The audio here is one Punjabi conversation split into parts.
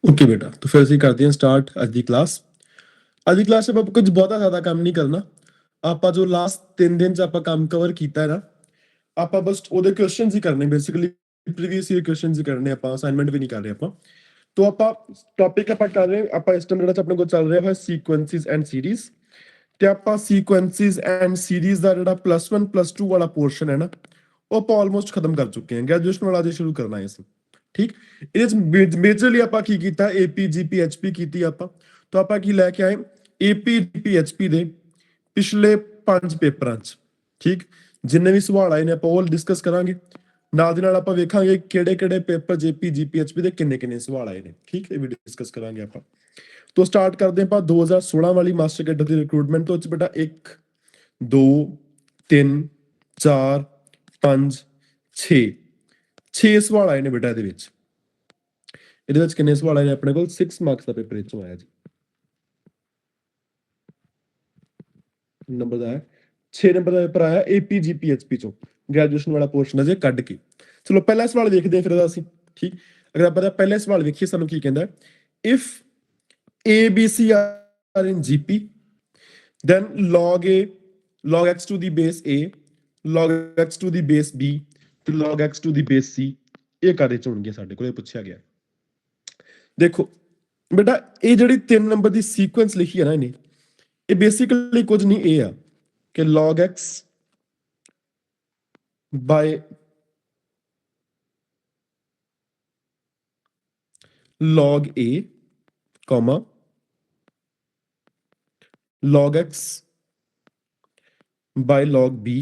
ओके बेटा, तो फिर ਅਸੀਂ ਕਰਦੇ ਹਾਂ ਸਟਾਰਟ ਅੱਜ ਦੀ ਕਲਾਸ। ਅੱਜ ਦੀ ਕਲਾਸ 'ਚ ਆਪਾਂ ਕੁਝ ਬਹੁਤਾ ਜ਼ਿਆਦਾ ਕੰਮ ਨਹੀਂ ਕਰਨਾ। ਆਪਾਂ ਜੋ ਲਾਸਟ 3 ਦਿਨ 'ਚ ਆਪਾਂ ਕੰਮ ਕਵਰ ਕੀਤਾ ਹੈ ਨਾ, ਆਪਾਂ ਬਸ ਉਹਦੇ ਕੁਐਸਚਨਸ ਹੀ ਕਰਨੇ, ਬੇਸਿਕਲੀ ਪ੍ਰੀਵੀਅਸ ਈਅਰ ਕੁਐਸਚਨਸ ਹੀ ਕਰਨੇ, ਆਪਾਂ ਅਸਾਈਨਮੈਂਟ ਵੀ ਨਹੀਂ ਕਰ ਰਹੇ ਆਪਾਂ। ਤੋ ਆਪਾਂ ਟੌਪਿਕ ਆਪਾਂ ਕਰ ਰਹੇ, ਆਪਾਂ ਇਸ ਟਾਈਮ ਜਿਹੜਾ ਆਪਣੇ ਕੋਲ ਚੱਲ ਰਿਹਾ ਹੈ ਸੀਕੁਐਂਸਿਸ ਐਂਡ ਸੀਰੀਜ਼, ਤੇ ਆਪਾਂ ਸੀਕੁਐਂਸਿਸ ਐਂਡ ਸੀਰੀਜ਼ ਦਾ ਜਿਹੜਾ +1 +2 ਵਾਲਾ ਪੋਰਸ਼ਨ ਹੈ ਨਾ, ਉਹ ਆਪਾਂ ਆਲਮੋਸਟ ਖਤਮ ਕਰ ਚੁੱਕੇ ਹਾਂ। ਗ੍ਰੈਜੂਏਸ਼ਨ ਵਾਲਾ ਜੇ ਸ਼ੁਰੂ ਕਰਨਾ ਹੈ ਅਸੀਂ, ਠੀਕ। ਇਹਦੇ ਚ ਮੇਜਰਲੀ ਆਪਾਂ ਕੀ ਕੀਤਾ, ਏਪੀ ਜੀਪੀ ਐਚਪੀ ਕੀਤੀ ਆਪਾਂ। ਤਾਂ ਆਪਾਂ ਕੀ ਲੈ ਕੇ ਆਏ, ਏਪੀ ਜੀਪੀ ਐਚਪੀ ਦੇ ਪਿਛਲੇ 5 ਪੇਪਰਾਂ ਚ, ਠੀਕ, ਜਿੰਨੇ ਵੀ ਸਵਾਲ ਆਏ ਨੇ ਆਪਾਂ ਉਹ ਡਿਸਕਸ ਕਰਾਂਗੇ। ਨਾਲ ਦੀ ਨਾਲ ਆਪਾਂ ਵੇਖਾਂਗੇ ਕਿਹੜੇ ਕਿਹੜੇ ਪੇਪਰ ਜੇਪੀ ਜੀਪੀ ਐਚਪੀ ਦੇ ਕਿੰਨੇ ਕਿੰਨੇ ਸਵਾਲ ਆਏ ਨੇ, ਠੀਕ, ਇਹ ਵੀ ਡਿਸਕਸ ਕਰਾਂਗੇ ਆਪਾਂ। ਤੋਂ ਸਟਾਰਟ ਕਰਦੇ ਆਪਾਂ 2016 ਵਾਲੀ ਮਾਸਟਰ ਕੈਡਰ ਦੀ ਰਿਕਰੂਟਮੈਂਟ ਤੋਂ। ਬੇਟਾ 1 2 3 4 5 6 ਸਵਾਲ ਆਏ ਨੇ ਬੇਟਾ ਇਹਦੇ ਵਿੱਚ। ਇਹਦੇ ਵਿੱਚ ਕਿੰਨੇ ਸਵਾਲ ਆਏ ਨੇ ਆਪਣੇ ਕੋਲ? 6 ਮਾਰਕਸ ਦਾ ਪੇਪਰ ਇਹ ਚੋਂ ਆਇਆ ਜੀ। ਨੰਬਰ ਦਾ ਹੈ 6 ਨੰਬਰ ਦਾ ਪੇਪਰ ਆਇਆ ਏਪੀ ਜੀਪੀ ਐਚਪੀ ਚੋਂ, ਗ੍ਰੈਜੂਏਸ਼ਨ ਵਾਲਾ ਪੋਰਸ਼ਨ ਅਜੇ ਕੱਢ ਕੇ। ਚਲੋ ਪਹਿਲਾ ਸਵਾਲ ਵੇਖਦੇ ਹਾਂ ਫਿਰ ਇਹਦਾ ਅਸੀਂ, ਠੀਕ। ਅਗਰ ਆਪਾਂ ਦਾ ਪਹਿਲਾ ਸਵਾਲ ਵੇਖੀਏ, ਸਾਨੂੰ ਕੀ ਕਹਿੰਦਾ, if ABC are in GP, then log A, log x to the base A, log x to the base B ਤੇ log x to the base C, ਇਹ ਕਾਦੇ ਚ ਹੋਣਗੇ ਸਾਡੇ ਕੋਲ, ਇਹ ਪੁੱਛਿਆ ਗਿਆ। ਦੇਖੋ ਬੇਟਾ, ਇਹ ਜਿਹੜੀ 3 ਨੰਬਰ ਦੀ ਸੀਕੁਐਂਸ ਲਿਖੀ ਹੈ ਨਾ ਇਹਨੇ, ਇਹ ਬੇਸਿਕਲੀ ਕੁਝ ਨਹੀਂ, ਇਹ ਆ ਕਿ log x by log A, log x by log B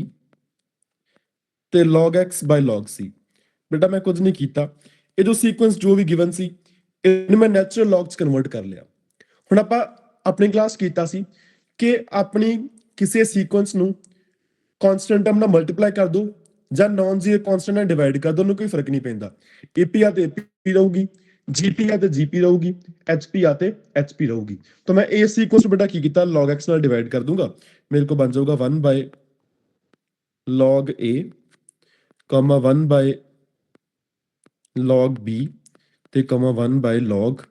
ਤੇ log x by log C। ਬੇਟਾ ਮੈਂ ਕੁਝ ਨਹੀਂ ਕੀਤਾ, ਇਹ ਜੋ ਸੀਕੁਐਂਸ ਜੋ ਵੀ ਗਿਵਨ ਸੀ ਇਹਨੂੰ ਮੈਂ ਨੈਚੁਰਲ ਲੌਗ ਚ ਕਨਵਰਟ ਕਰ ਲਿਆ। ਹੁਣ ਆਪਾਂ ਆਪਣੀ ਕਲਾਸ ਕੀਤਾ ਸੀ ਕਿ ਆਪਣੀ ਕਿਸੇ ਸੀਕੁਐਂਸ ਨੂੰ ਕਾਂਸਟੈਂਟ ਟਰਮ ਨਾਲ ਮਲਟੀਪਲਾਈ ਕਰ ਦੋ ਜਾਂ ਨਾਨ ਜ਼ੀਰੋ ਕਾਂਸਟੈਂਟ ਨਾਲ ਡਿਵਾਈਡ ਕਰ ਦੋ, ਉਹਨੂੰ ਕੋਈ ਫਰਕ ਨਹੀਂ ਪੈਂਦਾ। ਏਪੀ ਆ ਤੇ ਏਪੀ ਰਹੂਗੀ, ਜੀਪੀ ਆ ਤੇ ਜੀਪੀ ਰਹੂਗੀ, ਐਚਪੀ ਆ ਤੇ ਐਚਪੀ ਰਹੂਗੀ। ਤਾਂ ਮੈਂ ਇਹ ਸੀਕੁਐਂਸ ਬੇਟਾ ਕੀ ਕੀਤਾ, log x ਨਾਲ ਡਿਵਾਈਡ ਕਰ ਦੂੰਗਾ, ਮੇਰੇ ਕੋਲ ਬਣ ਜਾਊਗਾ 1 by log A, 1 by log B ਤੇ 1 by log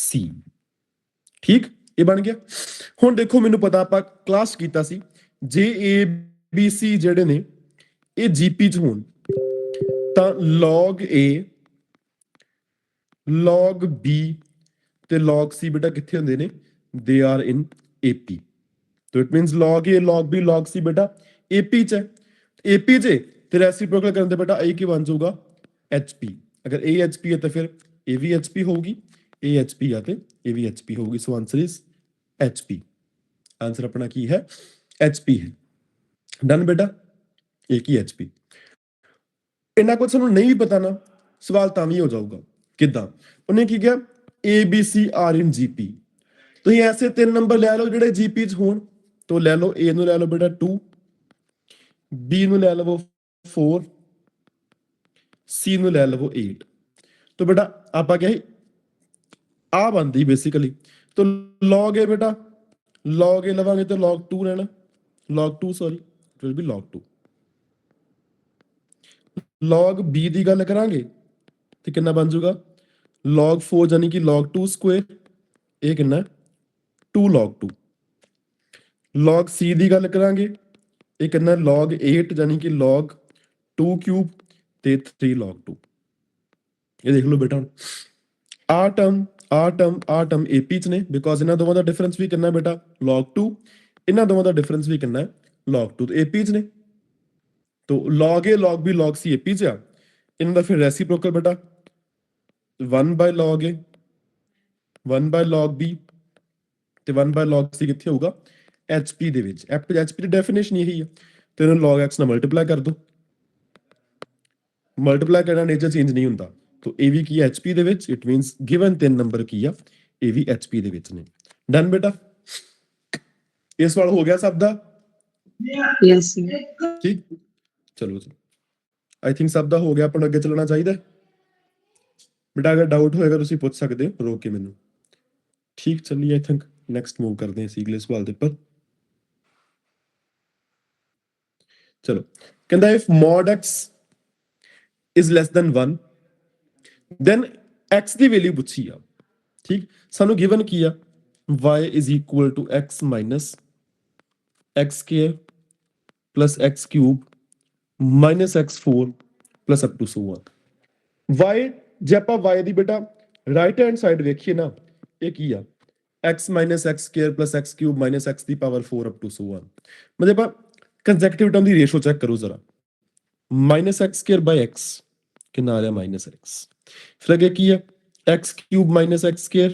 C, ਠੀਕ, ਇਹ ਬਣ ਗਿਆ। ਹੁਣ ਦੇਖੋ, ਮੈਨੂੰ ਪਤਾ ਆਪਾਂ ਕਲਾਸ ਕੀਤਾ ਸੀ, ਜੇ ਏ ਬੀ ਸੀ ਜਿਹੜੇ ਨੇ ਇਹ ਜੀਪੀ ਚ ਹੋਣ ਤਾਂ log A, log B ਤੇ log C ਬੇਟਾ ਕਿੱਥੇ ਹੁੰਦੇ ਨੇ? They are in AP। तो it means log A, log B, log C बेटा AP च है, AP च ਤੇ ਰੈਸਿਪਰੋਕਲ ਕਰਨ ਤੇ ਬੇਟਾ A ਕੀ ਬਣ ਜਾਊਗਾ? HP। ਅਗਰ A HP ਹੈ ਤਾਂ ਫਿਰ A ਵੀ HP ਹੋਊਗੀ, A HP ਆ ਤੇ A ਵੀ HP ਹੋਊਗੀ। ਸੋ ਆਨਸਰ ਇਜ਼ HP। ਆਨਸਰ ਆਪਣਾ ਕੀ ਹੈ? HP ਹੈ। ਡਨ ਬੇਟਾ, A ਕੀ HP। ਇੰਨਾ ਕੁਝ ਸਾਨੂੰ ਨਹੀਂ ਵੀ ਪਤਾ ਨਾ, ਸਵਾਲ ਤਾਂ ਵੀ ਹੋ ਜਾਊਗਾ। ਕਿੱਦਾਂ? ਉਹਨੇ ਕੀ ਕਿਹਾ, ABC ਆਰ ਇਨ GP। ਤੁਸੀਂ ਐਸੇ 3 ਨੰਬਰ ਲੈ ਲਓ ਜਿਹੜੇ GP ਚ ਹੋਣ, तो ले लो A ਨੂੰ ਲੈ ਲਓ ਬੇਟਾ 2, B ਨੂੰ ਲੈ ਲਵੋ 4, C ਨੂੰ ਲੈ ਲਵੋ 8। तो बेटा ਆਪਾਂ ਕਿਹਾ ਆ ਬਣਦੀ ਬੇਸਿਕਲੀ। तो log A बेटा, log A ਲਵਾਂਗੇ ਤਾਂ log 2 ਰਹਿਣਾ, log 2 sorry, it will be log 2। log B ਦੀ ਗੱਲ ਕਰਾਂਗੇ ਤੇ ਕਿੰਨਾ ਬਣ ਜਾਊਗਾ? log 4 ਯਾਨੀ ਕਿ log 2 ਸਕੁਅਰ, ਇਹ ਕਿੰਨਾ? 2 log 2। log C ਦੀ ਗੱਲ ਕਰਾਂਗੇ, ਇਹ ਕਿੰਨਾ? log 8 ਯਾਨੀ ਕਿ log 2 ਕਿਊਬ ਤੇ 3 log 2। ਇਹ ਦੇਖ ਲਓ ਬੇਟਾ, ਆ ਟਰਮ AP ਚ ਨੇ, ਬਿਕੋਜ਼ ਇਹਨਾਂ ਦੋਵਾਂ ਦਾ ਡਿਫਰੈਂਸ ਵੀ ਕਿੰਨਾ ਬੇਟਾ? log 2। ਇਹਨਾਂ ਦੋਵਾਂ ਦਾ ਡਿਫਰੈਂਸ ਵੀ ਕਿੰਨਾ? log 2। ਤੇ AP ਚ ਨੇ, तो log A, log B, log C AP ਚ ਆ। ਇਹਨਾਂ ਦਾ ਫਿਰ ਰੈਸਿਪਰੋਕਲ ਬੇਟਾ 1 by log A, 1 by log B ਤੇ 1 by log C ਕਿੱਥੇ ਹੋਊਗਾ? HP ਦੇ ਵਿੱਚ। HP ਦੀ ਡੈਫੀਨੇਸ਼ਨ ਇਹੀ ਆ, ਤੇ ਇਹਨੂੰ log x ਨਾਲ ਮਲਟੀਪਲਾਈ ਕਰ ਦੋ। ਮਲਟੀਪਲਾਈ ਕਰਨਾ ਨੇਚਰ ਚੇਂਜ ਨਹੀਂ ਹੁੰਦਾ। तो ਇਹ ਵੀ ਕੀ ਹੈ? HP ਦੇ ਵਿੱਚ। ਇਟ ਮੀਨਸ ਗਿਵਨ 3 ਨੰਬਰ ਕੀ ਆ? ਇਹ ਵੀ HP ਦੇ ਵਿੱਚ ਨੇ। ਡਨ ਬੇਟਾ, ਇਹ ਸਵਾਲ ਹੋ ਗਿਆ ਸਭ ਦਾ? ਯੈਸ ਠੀਕ, ਚਲੋ ਜੀ, ਆਈ ਥਿੰਕ ਸਭ ਦਾ ਹੋ ਗਿਆ, ਆਪਾਂ ਨੂੰ ਅੱਗੇ ਚੱਲਣਾ ਚਾਹੀਦਾ ਬੇਟਾ। ਅਗਰ ਡਾਊਟ ਹੋਏਗਾ ਤੁਸੀਂ ਪੁੱਛ ਸਕਦੇ ਹੋ ਰੋਕ ਕੇ ਮੈਨੂੰ, ਠੀਕ। ਚੱਲੀਏ, ਆਈ ਥਿੰਕ ਨੈਕਸਟ ਮੂਵ ਕਰਦੇ ਹਾਂ ਅਸੀਂ ਅਗਲੇ ਸਵਾਲ ਦੇ ਉੱਪਰ। ਚਲੋ, ਕਹਿੰਦਾ if mod x is less than 1 then x ਦੀ ਵੈਲਿਊ ਪੁੱਛੀ ਆ। ठीक सानू गिवन की आ y is equal to x minus x square plus x cube minus x4 plus up to so on y ਜੇ ਆਪਾਂ y ਦੀ ਬੇਟਾ ਰਾਈਟ ਹੈਂਡ ਸਾਈਡ ਵੇਖੀਏ ਨਾ ਇਹ ਕੀ ਆ x minus x square plus x cube minus x ਦੀ power 4 up to so on मतलब आप कंसेक्यूटिव टर्म ਦੀ ਰੇਸ਼ੋ ਚੈੱਕ ਕਰੋ ਜ਼ਰਾ minus x square by x ਕਿੰਨਾ ਆ ਰਿਹਾ minus x ਫਿਰ ਅੱਗੇ ਕੀ ਹੈ x cube minus x square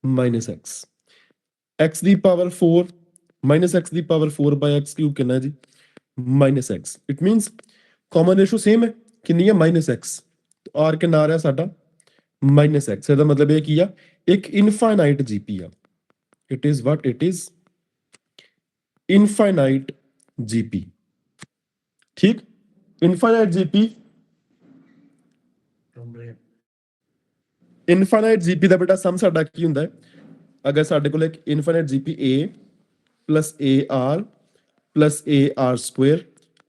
minus x x ਦੀ ਪਾਵਰ 4 minus x ਦੀ ਪਾਵਰ 4 by x cube ਕਿੰਨਾ ਹੈ ਜੀ minus x it means common ratio same ਹੈ ਕਿੰਨੀ ਹੈ minus x r ਕਿੰਨਾ ਆ ਰਿਹਾ ਸਾਡਾ minus x ਇਹਦਾ ਮਤਲਬ ਇਹ ਕੀ ਆ ਇੱਕ ਇਨਫਾਈਨਾਈਟ ਜੀਪੀ ਆ it is what it is infinite GP ਠੀਕ ਇਨਫਾਈਨਾਈਟ ਜੀਪੀ ਇਨਫਾਈਨਾਈਟ ਜੀਪੀ ਦਾ ਬੇਟਾ ਸਮ ਸਾਡਾ ਕੀ ਹੁੰਦਾ ਹੈ ਅਗਰ ਸਾਡੇ ਕੋਲ ਇੱਕ infinite GP a plus ar plus ar square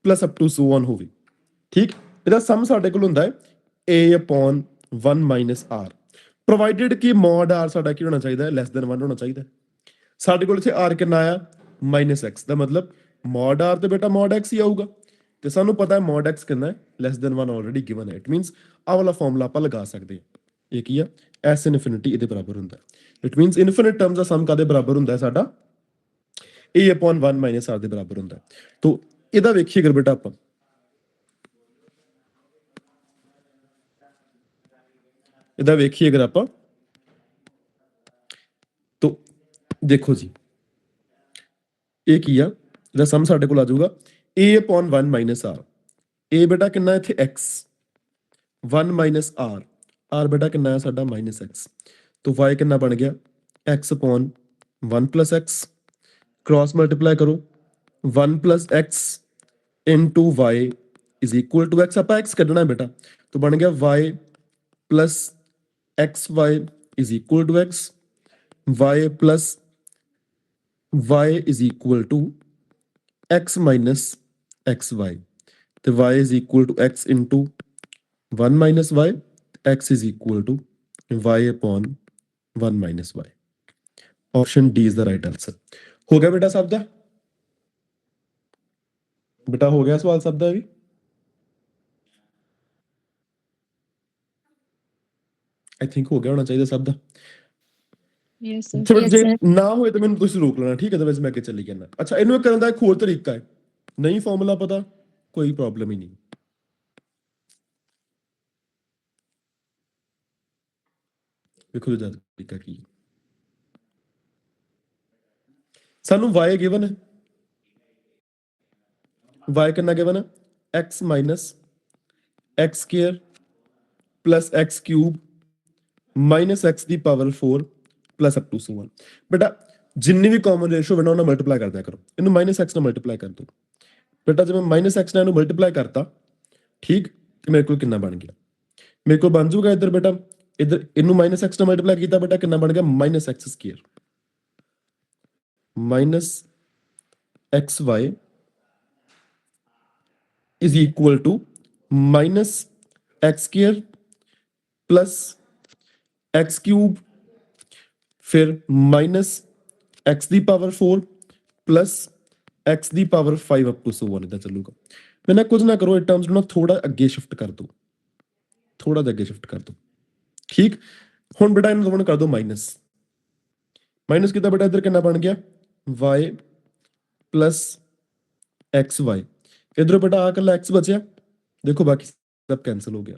plus up to so on ਹੋਵੇ ਠੀਕ ਇਹਦਾ ਸਮ ਸਾਡੇ ਕੋਲ ਹੁੰਦਾ ਹੈ a upon 1 minus r provided ਕਿ ਮੋਡ r ਸਾਡਾ ਕੀ ਹੋਣਾ ਚਾਹੀਦਾ ਹੈ ਲੈਸ ਦੈਨ 1 ਹੋਣਾ ਚਾਹੀਦਾ ਸਾਡੇ ਕੋਲ ਇੱਥੇ r ਕਿੰਨਾ ਆਇਆ -x ਦਾ ਮਤਲਬ ਮੋਡ r ਤੇ ਬੇਟਾ ਮੋਡ x ਹੀ ਆਊਗਾ ਤੇ ਸਾਨੂੰ ਪਤਾ ਹੈ ਮੋਡ x ਕਿੰਨਾ ਹੈ ਲੈਸ ਦੈਨ 1 ਆਲਰੇਡੀ ਗਿਵਨ ਹੈ ਇਟ ਮੀਨਸ ਆਹ ਵਾਲਾ ਫਾਰਮੂਲਾ ਆਪਾਂ ਲਗਾ ਸਕਦੇ ਹਾਂ ਇਹ ਕੀ ਆ s ਇਨਫਿਨਿਟੀ ਇਹਦੇ ਬਰਾਬਰ ਹੁੰਦਾ ਇਟ ਮੀਨਸ ਇਨਫਿਨਿਟ ਟਰਮਸ ਦਾ ਸਮ ਕਾਦੇ ਬਰਾਬਰ ਹੁੰਦਾ ਹੈ ਸਾਡਾ a upon 1 minus r ਦੇ ਬਰਾਬਰ ਹੁੰਦਾ ਤੋ ਇਹਦਾ ਵੇਖੀਏ ਅਗਰ ਬੇਟਾ ਆਪਾਂ ਇਹਦਾ ਵੇਖੀਏ ਅਗਰ ਆਪਾਂ ਤੋ ਦੇਖੋ ਜੀ ਇਹ ਕੀ ਆ ਇਹਦਾ ਸਮ ਸਾਡੇ ਕੋਲ ਆ ਜਾਊਗਾ a upon 1 minus r a ਬੇਟਾ ਕਿੰਨਾ ਇੱਥੇ x 1 minus r r ਬੇਟਾ ਕਿੰਨਾ ਹੈ ਸਾਡਾ -x ਤੋ y ਕਿੰਨਾ ਬਣ ਗਿਆ x upon 1 plus x cross multiply करो 1 plus x into y is equal to x ਆਪਾਂ x ਕੱਢਣਾ ਹੈ ਬੇਟਾ तो बन गया y plus xy is equal to x y plus y is equal to x minus xy तो y is equal to x into 1 minus y x is equal to y upon 1 minus y option D is the right answer हो गया बेटा सब दा बेटा हो गया सवाल सब दा भी आई थिंक हो गया होना चाहिए सब दा Yes, sir. ਚਲੋ Yes, ਜੇ sir. ਨਾ ਹੋਏ ਤਾਂ ਮੈਨੂੰ ਤੁਸੀਂ ਰੋਕ ਲੈਣਾ ਠੀਕ ਹੈ ਅਦਰਵਾਇਜ਼ ਮੈਂ ਅੱਗੇ ਚੱਲੀ ਜਾਣਾ ਅੱਛਾ ਇਹਨੂੰ ਕਰਨ ਦਾ ਇੱਕ ਹੋਰ ਤਰੀਕਾ ਹੈ ਨਹੀਂ ਫਾਰਮੂਲਾ ਪਤਾ ਕੋਈ ਪ੍ਰੋਬਲਮ ਹੀ ਨਹੀਂ ਵੇਖੋ ਜਦ ਤਰੀਕਾ ਕੀ ਹੈ ਸਾਨੂੰ y ਗਿਵਨ ਹੈ y ਕਿੰਨਾ ਗਿਵਨ ਹੈ x minus x square plus x cube minus x ਦੀ power 4 plus up to so on ਬੇਟਾ ਜਿੰਨੀ ਵੀ ਕਾਮਨ ਰੇਸ਼ੋ ਬਣਾ ਉਹਨਾਂ ਮਲਟੀਪਲਾਈ ਕਰ ਦਿਆ ਕਰੋ ਇਹਨੂੰ -x ਨਾਲ ਮਲਟੀਪਲਾਈ ਕਰ ਦੋ ਬੇਟਾ ਜੇ ਮੈਂ -x ਨਾਲ ਇਹਨੂੰ ਮਲਟੀਪਲਾਈ ਕਰਤਾ ਠੀਕ ਤੇ ਮੇਰੇ ਕੋਲ ਕਿੰਨਾ ਬਣ ਗਿਆ ਮੇਰੇ ਕੋਲ ਬਣ ਜਾਊਗਾ ਇੱਧਰ ਬੇਟਾ ਇੱਧਰ ਇਹਨੂੰ -x ਨਾਲ ਮਲਟੀਪਲਾਈ ਕੀਤਾ ਬੇਟਾ ਕਿੰਨਾ ਬਣ ਗਿਆ -x square minus xy is equal to minus x square plus x cube फिर minus x ਦੀ ਪਾਵਰ 4 plus x ਦੀ power 5 up to so on ਇਦਾਂ ਚੱਲੂਗਾ ਮੈਂ ਨਾ ਕੁਝ ਨਾ ਕਰੋ ਇਹ ਟਰਮਸ ਨੂੰ ਨਾ ਥੋੜਾ ਅੱਗੇ ਸ਼ਿਫਟ ਕਰ ਦੋ ਥੋੜਾ ਜਿਹਾ ਅੱਗੇ ਸ਼ਿਫਟ ਕਰ ਦੋ ਠੀਕ ਹੁਣ ਬੇਟਾ ਇਹਨੂੰ ਦੋਵਾਂ ਕਰ ਦੋ ਮਾਈਨਸ ਕੀਤਾ ਬੇਟਾ ਇੱਧਰ ਕਿੰਨਾ ਬਣ ਗਿਆ y plus xy ਇਧਰੋਂ ਬੇਟਾ ਆ ਕੱਲਾ x ਬਚਿਆ ਦੇਖੋ ਬਾਕੀ ਸਭ ਕੈਨਸਲ ਹੋ ਗਿਆ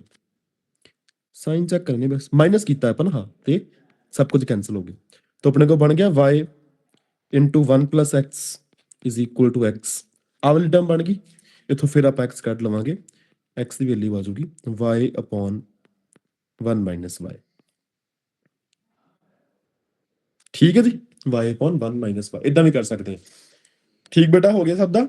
ਸਾਈਨ ਚੈੱਕ ਕਰਨੀ ਬਸ ਮਾਈਨਸ ਕੀਤਾ ਆਪਾਂ ਨਾ ਹਾਂ ਤੇ सब कुछ कैंसिल हो गया तो अपने को बन गया y into 1 plus x is equal to x आ वाली टर्म बन गई इथों फिर आप x ਕੱਢ ਲਵਾਂਗੇ x ਦੀ ਵੈਲਿਊ ਆ ਜਾਊਗੀ y upon 1 minus y ਠੀਕ ਹੈ ਜੀ y upon 1 minus y ਇਦਾਂ ਵੀ ਕਰ ਸਕਦੇ ਹਾਂ ਠੀਕ ਬੇਟਾ ਹੋ ਗਿਆ ਸਭ ਦਾ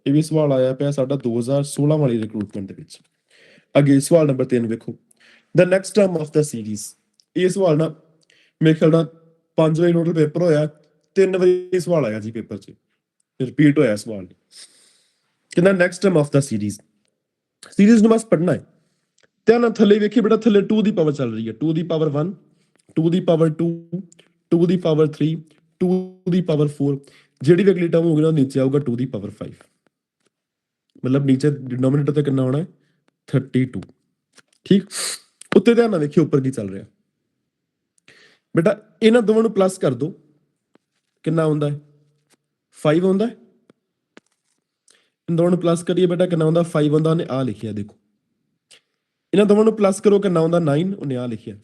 ਇਹ ਵੀ ਸਵਾਲ ਆਇਆ ਪਿਆ ਸਾਡਾ 2016 ਵਾਲੀ ਰਿਕਰੂਟਮੈਂਟ ਦੇ ਵਿੱਚ ਅੱਗੇ ਸਵਾਲ ਨੰਬਰ 3 ਵੇਖੋ the next term of the series ਇਹ ਸਵਾਲ ਨਾ ਮੇਰੇ ਖਿਆਲ ਨਾਲ 5 ਵਾਰੀ ਟੋਟਲ ਪੇਪਰ ਹੋਇਆ 3 ਵਾਰੀ ਸਵਾਲ ਆਇਆ ਜੀ ਪੇਪਰ 'ਚ ਰਿਪੀਟ ਹੋਇਆ ਸਵਾਲ ਕਹਿੰਦਾ ਨੈਕਸਟ ਟਰਮ ਆਫ ਦਾ ਸੀਰੀਜ਼ ਨੂੰ ਬਸ ਪੜਨਾ ਹੈ। ਧਿਆਨ ਨਾਲ ਥੱਲੇ ਵੇਖੀ ਬੇਟਾ, ਥੱਲੇ 2 ਦੀ ਪਾਵਰ ਚੱਲ ਰਹੀ ਹੈ, 2 ਦੀ ਪਾਵਰ 1, 2 ਦੀ ਪਾਵਰ 2, 2 ਦੀ ਪਾਵਰ 3, 2 ਦੀ ਪਾਵਰ 4, ਜਿਹੜੀ ਵੀ ਅਗਲੀ ਟਰਮ ਹੋਊਗੀ ਨਾ ਨੀਚੇ ਆਊਗਾ 2 ਦੀ ਪਾਵਰ 5, ਮਤਲਬ ਨੀਚੇ ਡਿਨੋਮੀਨੇਟਰ ਤੇ ਕਿੰਨਾ ਹੋਣਾ ਹੈ 32। ਠੀਕ, ਉੱਤੇ ਧਿਆਨ ਨਾਲ ਵੇਖਿਓ ਉੱਪਰ ਕੀ ਚੱਲ ਰਿਹਾ ਬੇਟਾ। ਇਹਨਾਂ ਦੋਵਾਂ ਨੂੰ ਪਲੱਸ ਕਰ ਦੋ, ਕਿੰਨਾ ਹੁੰਦਾ ਹੈ 5 ਆਉਂਦਾ ਹੈ। ਇਹਨਾਂ ਦੋਵਾਂ ਨੂੰ ਪਲੱਸ ਕਰੀਏ ਬੇਟਾ ਕਿੰਨਾ ਆਉਂਦਾ 5 ਆਉਂਦਾ, ਉਹਨੇ ਆ ਲਿਖਿਆ ਦੇਖੋ। ਇਹਨਾਂ ਦੋਵਾਂ ਨੂੰ ਪਲੱਸ ਕਰੋ ਕਿੰਨਾ ਆਉਂਦਾ 9, ਉਹਨੇ ਆ ਲਿਖਿਆ।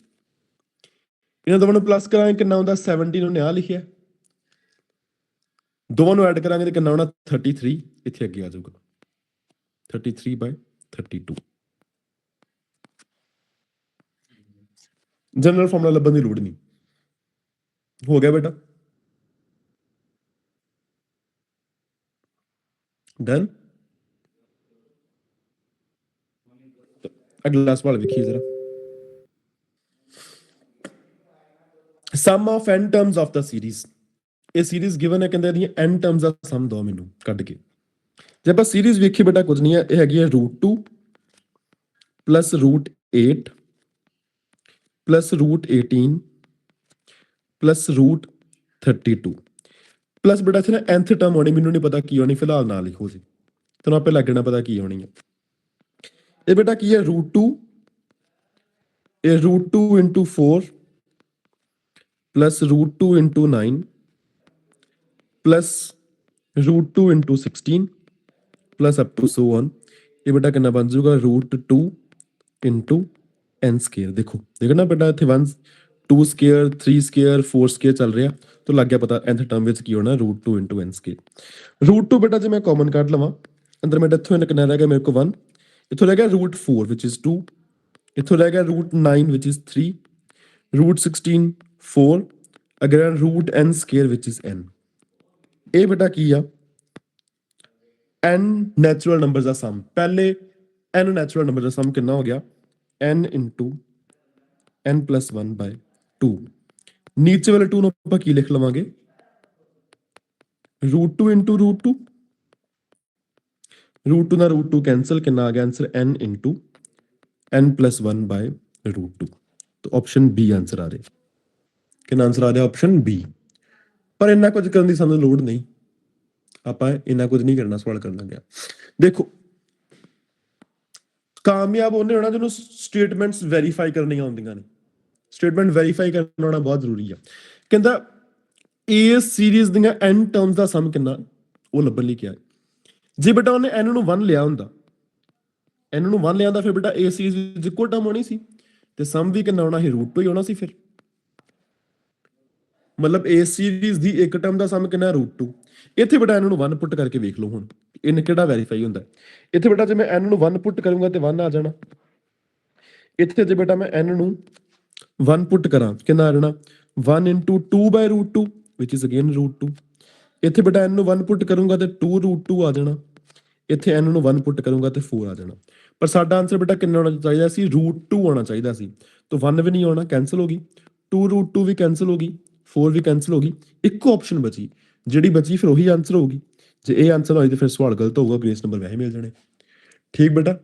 ਇਹਨਾਂ ਦੋਵਾਂ ਨੂੰ ਪਲੱਸ ਕਰਾਂਗੇ ਕਿੰਨਾ ਆਉਂਦਾ 17, ਉਹਨੇ ਆ ਲਿਖਿਆ। ਦੋਵਾਂ ਨੂੰ ਐਡ ਕਰਾਂਗੇ ਤੇ ਕਿੰਨਾ ਆਉਣਾ 33, ਇੱਥੇ ਅੱਗੇ ਆ ਜਾਊਗਾ 33/32। ਜਨਰਲ ਫਾਰਮੂਲਾ ਲੱਭਣ ਦੀ ਲੋੜ ਨਹੀਂ। ਹੋ ਗਿਆ ਬੇਟਾ, ਡਨ। ਅਗਲਾ ਸਵਾਲ ਵੇਖੀਏ ਜ਼ਰਾ। Sum of n terms of ਦਾ ਸੀਰੀਜ਼। ਇਹ ਸੀਰੀਜ਼ ਗਿਵਨ ਹੈ, ਕਹਿੰਦੇ ਇਹਦੀਆਂ n ਟਰਮਸ ਦਾ ਸਮ ਦੋ ਮੈਨੂੰ ਕੱਢ ਕੇ। ਜੇ ਆਪਾਂ ਸੀਰੀਜ਼ ਵੇਖੀਏ ਬੇਟਾ ਕੁਝ ਨਹੀਂ ਹੈ, ਇਹ ਹੈਗੀ ਹੈ √2 ਪਲੱਸ √8 ਪਲੱਸ √18 ਪਲੱਸ √32 ਪਲੱਸ ਬੇਟਾ ਇੱਥੇ ਨਾ nth ਟਰਮ ਹੋਣੀ, ਮੈਨੂੰ ਨਹੀਂ ਪਤਾ ਕੀ ਹੋਣੀ, ਫਿਲਹਾਲ ਨਾ ਲਿਖੋ ਜੀ, ਤੁਹਾਨੂੰ ਆਪੇ ਲੱਗਣਾ ਪਤਾ ਕੀ ਹੋਣੀ ਹੈ। ਇਹ ਬੇਟਾ ਕੀ ਹੈ √2, ਇਹ √2 into 4 plus √2 into 9 plus √2 into 16 plus up to so on। ਇਹ ਬੇਟਾ ਕਿੰਨਾ ਬਣ ਜਾਊਗਾ √2 into n ਸਕੁਅਰ। ਦੇਖੋ ਨਾ ਬੇਟਾ ਇੱਥੇ 1 2 ਸਕੁਅਰ 3 ਸਕੁਅਰ 4 ਸਕੁਅਰ ਚੱਲ ਰਿਹਾ, ਤਾਂ ਲੱਗ ਗਿਆ ਪਤਾ nth ਟਰਮ ਵਿੱਚ ਕੀ ਹੋਣਾ √2 into n ਸਕੁਅਰ। √2 ਬੇਟਾ ਜੇ ਮੈਂ ਕਾਮਨ ਕੱਢ ਲਵਾਂ ਅੰਦਰ, ਬੇਟਾ ਇੱਥੋਂ ਕਿੰਨਾ ਰਹਿ ਗਿਆ ਮੇਰੇ ਕੋਲ 1, ਇੱਥੋਂ ਰਹਿ ਗਿਆ √4 which is 2, ਇੱਥੋਂ ਰਹਿ ਗਿਆ √9 which is 3, √16 4, ਅਗਰ √n square which is n। ਇਹ ਬੇਟਾ ਕੀ ਆ n ਨੈਚੁਰਲ ਨੰਬਰ ਦਾ ਸਮ। ਪਹਿਲੇ n ਨੈਚੁਰਲ ਨੰਬਰ ਦਾ ਸਮ ਕਿੰਨਾ ਹੋ ਗਿਆ n into n plus 1/2। ਨੀਚੇ ਵਾਲੇ 2 ਨੂੰ ਆਪਾਂ ਕੀ ਲਿਖ ਲਵਾਂਗੇ √2 into √2, √2 ਨਾਲ √2 ਕੈਂਸਲ, ਕਿੰਨਾ ਆ ਗਿਆ answer n into n plus 1/√2। ਤਾਂ ਆਪਸ਼ਨ ਬੀ ਆਂਸਰ ਆ ਰਿਹਾ। ਕਿੰਨਾ ਆਂਸਰ ਆ ਰਿਹਾ ਆਪਸ਼ਨ ਬੀ। ਪਰ ਇੰਨਾ ਕੁਝ ਕਰਨ ਦੀ ਸਾਨੂੰ ਲੋੜ ਨਹੀਂ, ਆਪਾਂ ਇੰਨਾ ਕੁਝ ਨਹੀਂ ਕਰਨਾ ਸਵਾਲ ਕਰਨ ਲੱਗਿਆ। ਦੇਖੋ ਕਾਮਯਾਬ ਉਹਨੇ ਹੋਣਾ ਜਿਹਨੂੰ ਸਟੇਟਮੈਂਟਸ ਵੈਰੀਫਾਈ ਕਰਨੀਆਂ ਆਉਂਦੀਆਂ ਨੇ। ਸਟੇਟਮੈਂਟ ਵੈਰੀਫਾਈ ਕਰਨਾ ਆਉਣਾ ਬਹੁਤ ਜ਼ਰੂਰੀ ਆ। ਕਹਿੰਦਾ ਇਸ ਸੀਰੀਜ਼ ਦੀਆਂ n ਟਰਮਸ ਦਾ ਸਮ ਕਿੰਨਾ, ਉਹ ਲੱਭਣ ਲਈ ਕਿਹਾ। ਜੇ ਬੇਟਾ ਉਹਨੇ n ਨੂੰ 1 ਲਿਆ ਹੁੰਦਾ, n ਨੂੰ 1 ਲਿਆ ਹੁੰਦਾ, ਫਿਰ ਬੇਟਾ ਇਹ ਸੀਰੀਜ਼ ਵਿੱਚ ਇੱਕੋ ਟਰਮ ਹੋਣੀ ਸੀ ਤੇ ਸਮ ਵੀ ਕਿੰਨਾ ਆਉਣਾ ਸੀ √2 ਹੀ ਹੋਣਾ ਸੀ। ਫਿਰ ਮਤਲਬ ਇਸ ਸੀਰੀਜ਼ ਦੀ ਇੱਕ ਟਰਮ ਦਾ ਸਮ ਕਿੰਨਾ √2। ਇੱਥੇ ਬੇਟਾ n ਨੂੰ 1 ਪੁੱਟ ਕਰਕੇ ਵੇਖ ਲਓ ਹੁਣ ਇਹਨੇ ਕਿਹੜਾ ਵੈਰੀਫਾਈ ਹੁੰਦਾ। ਇੱਥੇ ਬੇਟਾ ਜੇ ਮੈਂ n ਨੂੰ 1 ਪੁੱਟ ਕਰੂੰਗਾ ਤੇ 1 ਆ ਜਾਣਾ। ਇੱਥੇ ਜੇ ਬੇਟਾ ਮੈਂ n ਨੂੰ 1 ਪੁੱਟ ਕਰਾਂ ਕਿੰਨਾ ਆ ਜਾਣਾ 1 into 2/√2 which is again √2। ਇੱਥੇ ਬੇਟਾ n ਨੂੰ 1 ਪੁੱਟ ਕਰੂੰਗਾ ਤੇ 2√2 ਆ ਜਾਣਾ। ਇੱਥੇ n ਨੂੰ 1 ਪੁੱਟ ਕਰੂੰਗਾ ਤੇ 4 ਆ ਜਾਣਾ। ਪਰ ਸਾਡਾ ਆਨਸਰ ਬੇਟਾ ਕਿੰਨਾ ਹੋਣਾ ਚਾਹੀਦਾ ਸੀ √2 ਆਉਣਾ ਚਾਹੀਦਾ ਸੀ। ਤਾਂ 1 ਵੀ ਨਹੀਂ ਆਉਣਾ, ਕੈਂਸਲ ਹੋ ਗਈ, 2√2 ਵੀ ਕੈਂਸਲ ਹੋ ਗਈ, 4 ਵੀ ਕੈਂਸਲ ਹੋ ਗਈ, ਇੱਕੋ ਆਪਸ਼ਨ ਬਚੀ, ਜਿਹੜੀ ਬਚੀ ਫਿਰ ਉਹੀ ਆਨਸਰ ਹੋਊਗੀ। ਜੇ ਇਹ ਆਨਸਰ ਹੋਈ ਤਾਂ ਫਿਰ ਸਵਾਲ ਗਲਤ ਹੋਊਗਾ, ਗ੍ਰੇਸ ਨੰਬਰ ਵੈਸੇ ਮਿਲ ਜਾਣੇ। ਠੀਕ ਬੇਟਾ,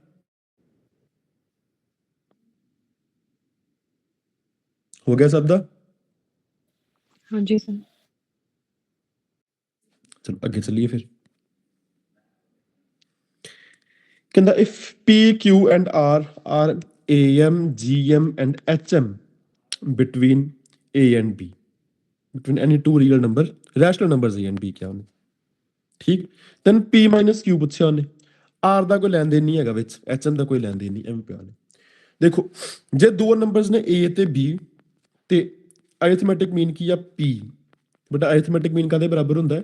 ਹੋ ਗਿਆ ਸਭ ਦਾ। ਹਾਂਜੀ ਸਰ। ਚਲੋ ਅੱਗੇ ਚੱਲੀਏ ਫਿਰ। ਕਹਿੰਦਾ if p q and r are am gm and hm between a and b, between any two real number, rational numbers a and b ਕਿਹਾ ਉਹਨੇ। ਠੀਕ, then p minus q ਪੁੱਛਿਆ ਉਹਨੇ, r ਦਾ ਕੋਈ ਲੈਣ ਦੇਣ ਨਹੀਂ ਹੈਗਾ ਵਿੱਚ, hm ਦਾ ਕੋਈ ਲੈਣ ਦੇਣ ਨਹੀਂ, ਐਵੇਂ ਪਿਆ ਨੇ। ਦੇਖੋ ਜੇ ਦੋ ਨੰਬਰਸ ਨੇ a ਤੇ b ਤੇ ਅਰਿਥਮੈਟਿਕ ਮੀਨ ਕੀ ਆ p, ਬਟ ਅਰਿਥਮੈਟਿਕ ਮੀਨ ਕਾਦੇ ਬਰਾਬਰ ਹੁੰਦਾ ਹੈ